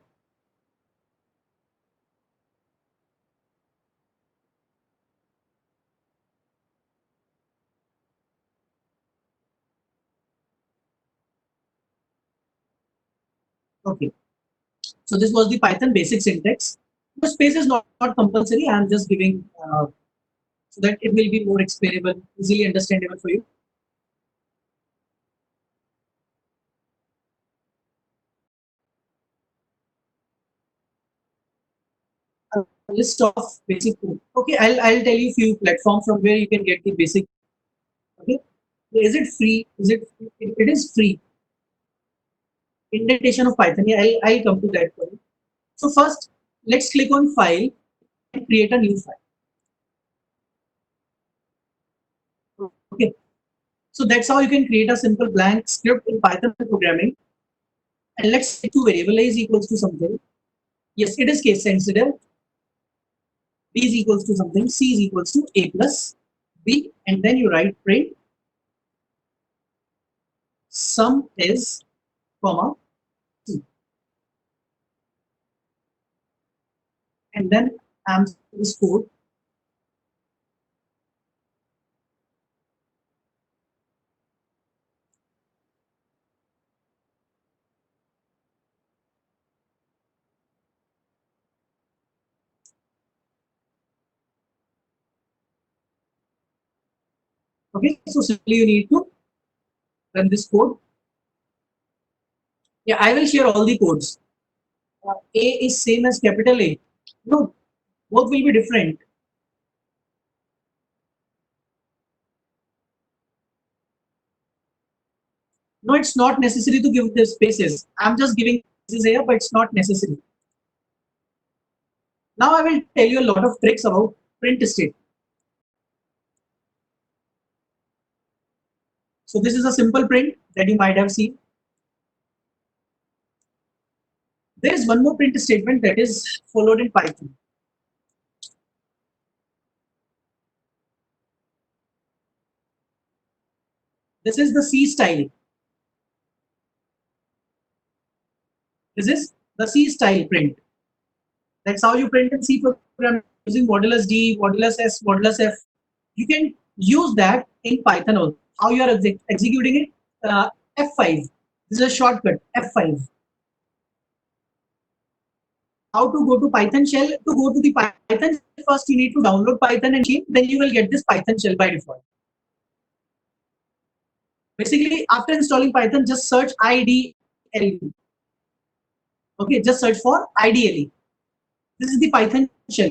Okay. So this was the Python basic syntax. The space is not compulsory. I am just giving so that it will be more explainable, easily understandable for you. A list of basic code. Okay, I'll tell you few platforms from where you can get the basic. Okay, is it free? It is free. Indentation of Python. Yeah, I'll come to that for you. So first, let's click on File and create a new file. Okay, so that's how you can create a simple blank script in Python programming. And let's set to variable A is equals to something. Yes, it is case sensitive. B is equals to something. C is equals to A plus B, and then you write print sum is comma C, and then I'm this code. Okay, so simply you need to run this code. Yeah, I will share all the codes. A is same as capital A. No, both will be different. No, it's not necessary to give the spaces. I'm just giving spaces here, but it's not necessary. Now I will tell you a lot of tricks about print state. So this is a simple print that you might have seen. There is one more print statement that is followed in Python. This is the C style. This is the C style print. That's how you print in C program using modulus D, modulus S, modulus F. You can use that in Python also. How you are executing it? F5. This is a shortcut, F5. How to go to Python shell? To go to the Python shell, first you need to download Python and change, then you will get this Python shell by default. Basically, after installing Python, just search IDLE. Okay, just search for IDLE. This is the Python shell.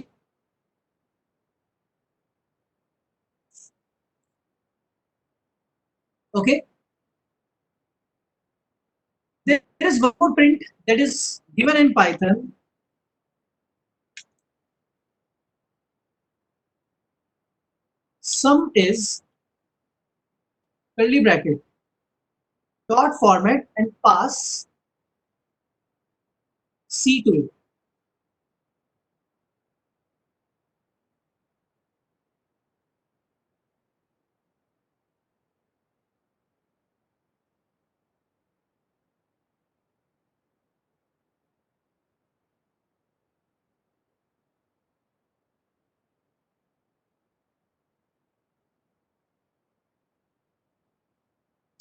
Okay. There is one more print that is given in Python. Sum is curly bracket dot format and pass C to it.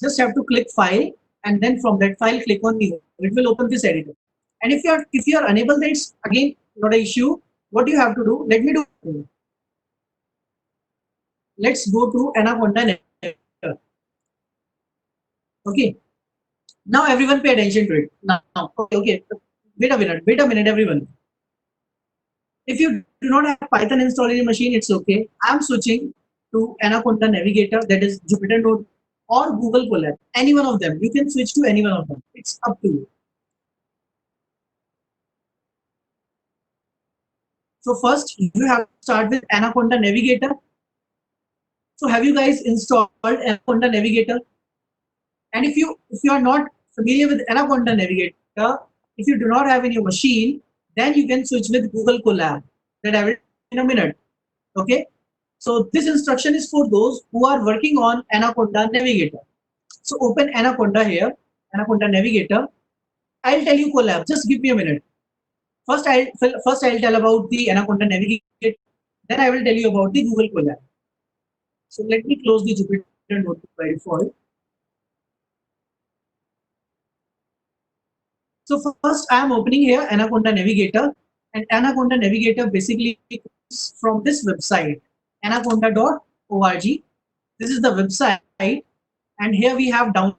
Just have to click file, and then from that file click on new. It will open this editor. And if you are unable, then it's again not an issue. What you have to do? Let me do. Let's go to Anaconda editor. Okay. Now everyone pay attention to it. Now, okay. Wait a minute, everyone. If you do not have Python installed in your machine, it's okay. I'm switching to Anaconda Navigator, that is Jupyter Notebook or Google Colab. Any one of them. You can switch to any one of them. It's up to you. So first, you have to start with Anaconda Navigator. So have you guys installed Anaconda Navigator? And if you are not familiar with Anaconda Navigator, if you do not have in your machine, then you can switch with Google Colab. That I will in a minute. Okay. So this instruction is for those who are working on Anaconda Navigator. So open Anaconda here, Anaconda Navigator. I'll tell you Colab. Just give me a minute. First I'll tell about the Anaconda Navigator. Then I will tell you about the Google Colab. So let me close the Jupyter Notebook by default. So first I am opening here Anaconda Navigator, and Anaconda Navigator basically comes from this website, anaconda.org. This is the website, and here we have down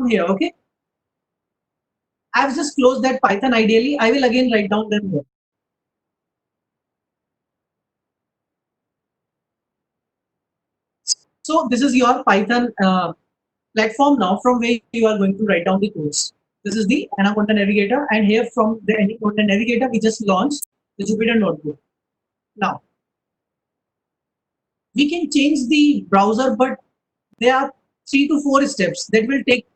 here. Okay, I've just closed that Python. Ideally, I will again write down them here. So this is your Python platform now, from where you are going to write down the codes. This is the Anaconda Navigator, and here from the Anaconda Navigator, we just launched the Jupyter Notebook. Now, we can change the browser, but there are 3 to 4 steps that will take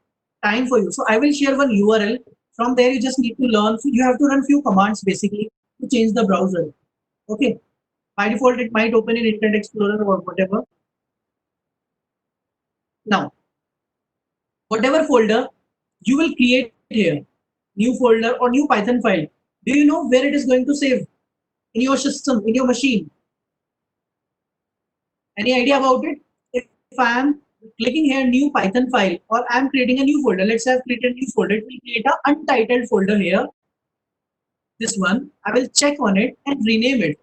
time for you. So I will share one URL. From there, you just need to learn. So you have to run few commands basically to change the browser. Okay. By default, it might open in Internet Explorer or whatever. Now, whatever folder you will create here, new folder or new Python file, do you know where it is going to save? In your system, in your machine? Any idea about it? If I am clicking here new Python file, or I'm creating a new folder. Let's say I've created a new folder. It will create an untitled folder here. This one, I will check on it and rename it.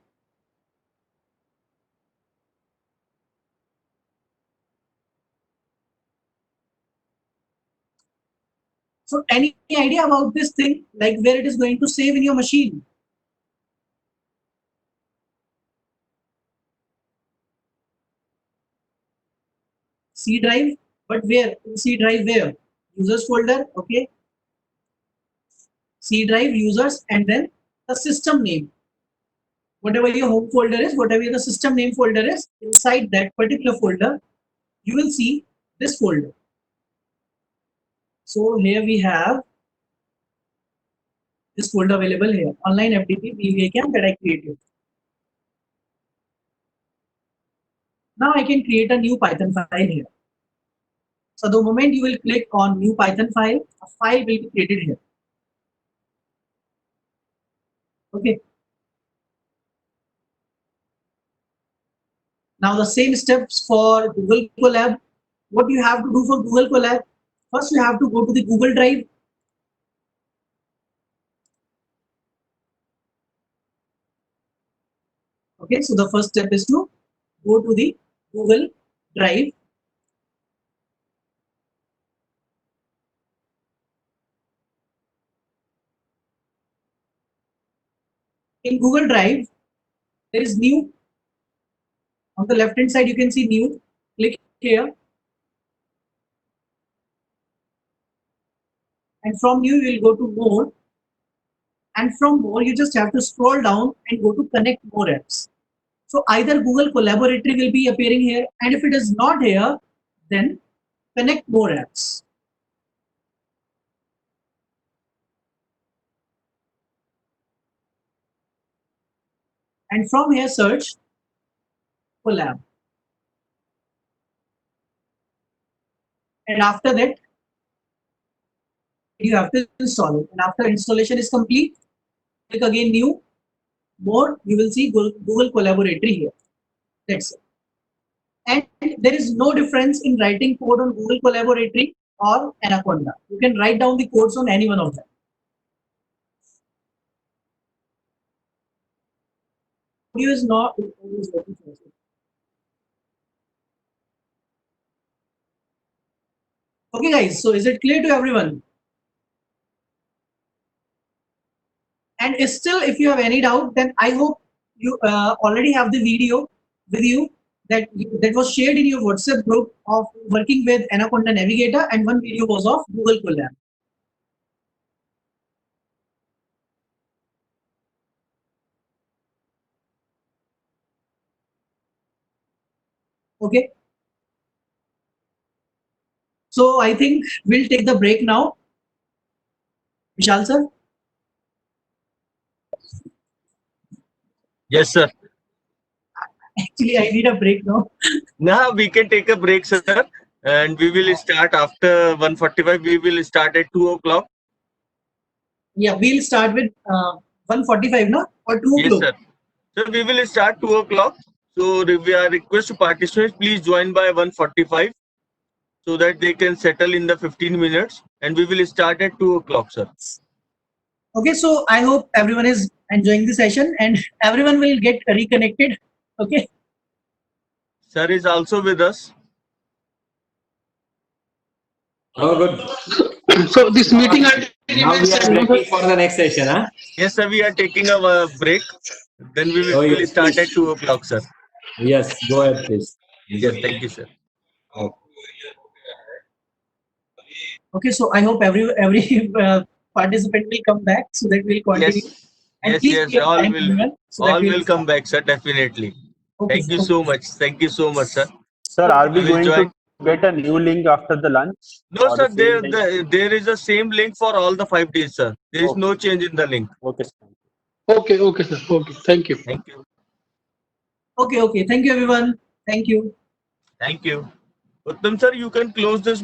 So any idea about this thing, like where it is going to save in your machine? C drive, but where? C drive where? Users folder, okay. C drive, users, and then the system name. Whatever your home folder is, whatever the system name folder is, inside that particular folder, you will see this folder. So here we have this folder available here, online FTP BVCam that I created. Now I can create a new Python file here. So the moment you will click on new Python file, a file will be created here. Okay. Now the same steps for Google Colab. What you have to do for Google Colab? First you have to go to the Google Drive. Okay, so the first step is to go to the Google Drive. In Google Drive, there is new. On the left hand side, you can see new. Click here. And from new, you will go to more. And from more, you just have to scroll down and go to connect more apps. So either Google Collaboratory will be appearing here. And if it is not here, then connect more apps. And from here, search Colab. And after that, you have to install it. And after installation is complete, click again new, more, you will see Google Collaboratory here. That's it. And there is no difference in writing code on Google Collaboratory or Anaconda. You can write down the codes on any one of them. Audio is not. Okay, guys. So is it clear to everyone? And still, if you have any doubt, then I hope you already have the video with you that was shared in your WhatsApp group of working with Anaconda Navigator, and one video was of Google Colab. Okay. So I think we'll take the break now. Vishal sir. Yes, sir. Actually, I need a break now. Now we can take a break, sir, and we will start after 1:45. We will start at 2 o'clock. Yeah, we'll start with 1:45 now or 2 Yes, o'clock. sir. So we will start 2 o'clock. So we are request to participants, please join by 1:45 so that they can settle in the 15 minutes, and we will start at 2 o'clock, sir. Okay, so I hope everyone is enjoying the session and everyone will get reconnected. Okay. Sir is also with us. Oh, good. So this meeting Now we are ready for the next session, huh? Yes, sir. We are taking a break. Then we will, Oh, yes, will start please. at 2 o'clock, sir. Yes, go ahead, please. Yes, thank you, sir. Okay, so I hope every participant will come back so that we'll continue. Yes, And yes, please yes. give All time, will, everyone, so that all we'll will come back, sir. Definitely. Okay, Thank you sir. so much. Thank you so much, sir. Sir, are we I will going join. to get a new link after the lunch? No, or sir. the same link? There is a same link for all the 5 days, sir. There is Okay. no change in the link. Okay, sir. Okay, okay, sir. Okay, thank you. Thank you. Okay, okay. Thank you, everyone. Thank you. Thank you. Uttam, sir, you can close this.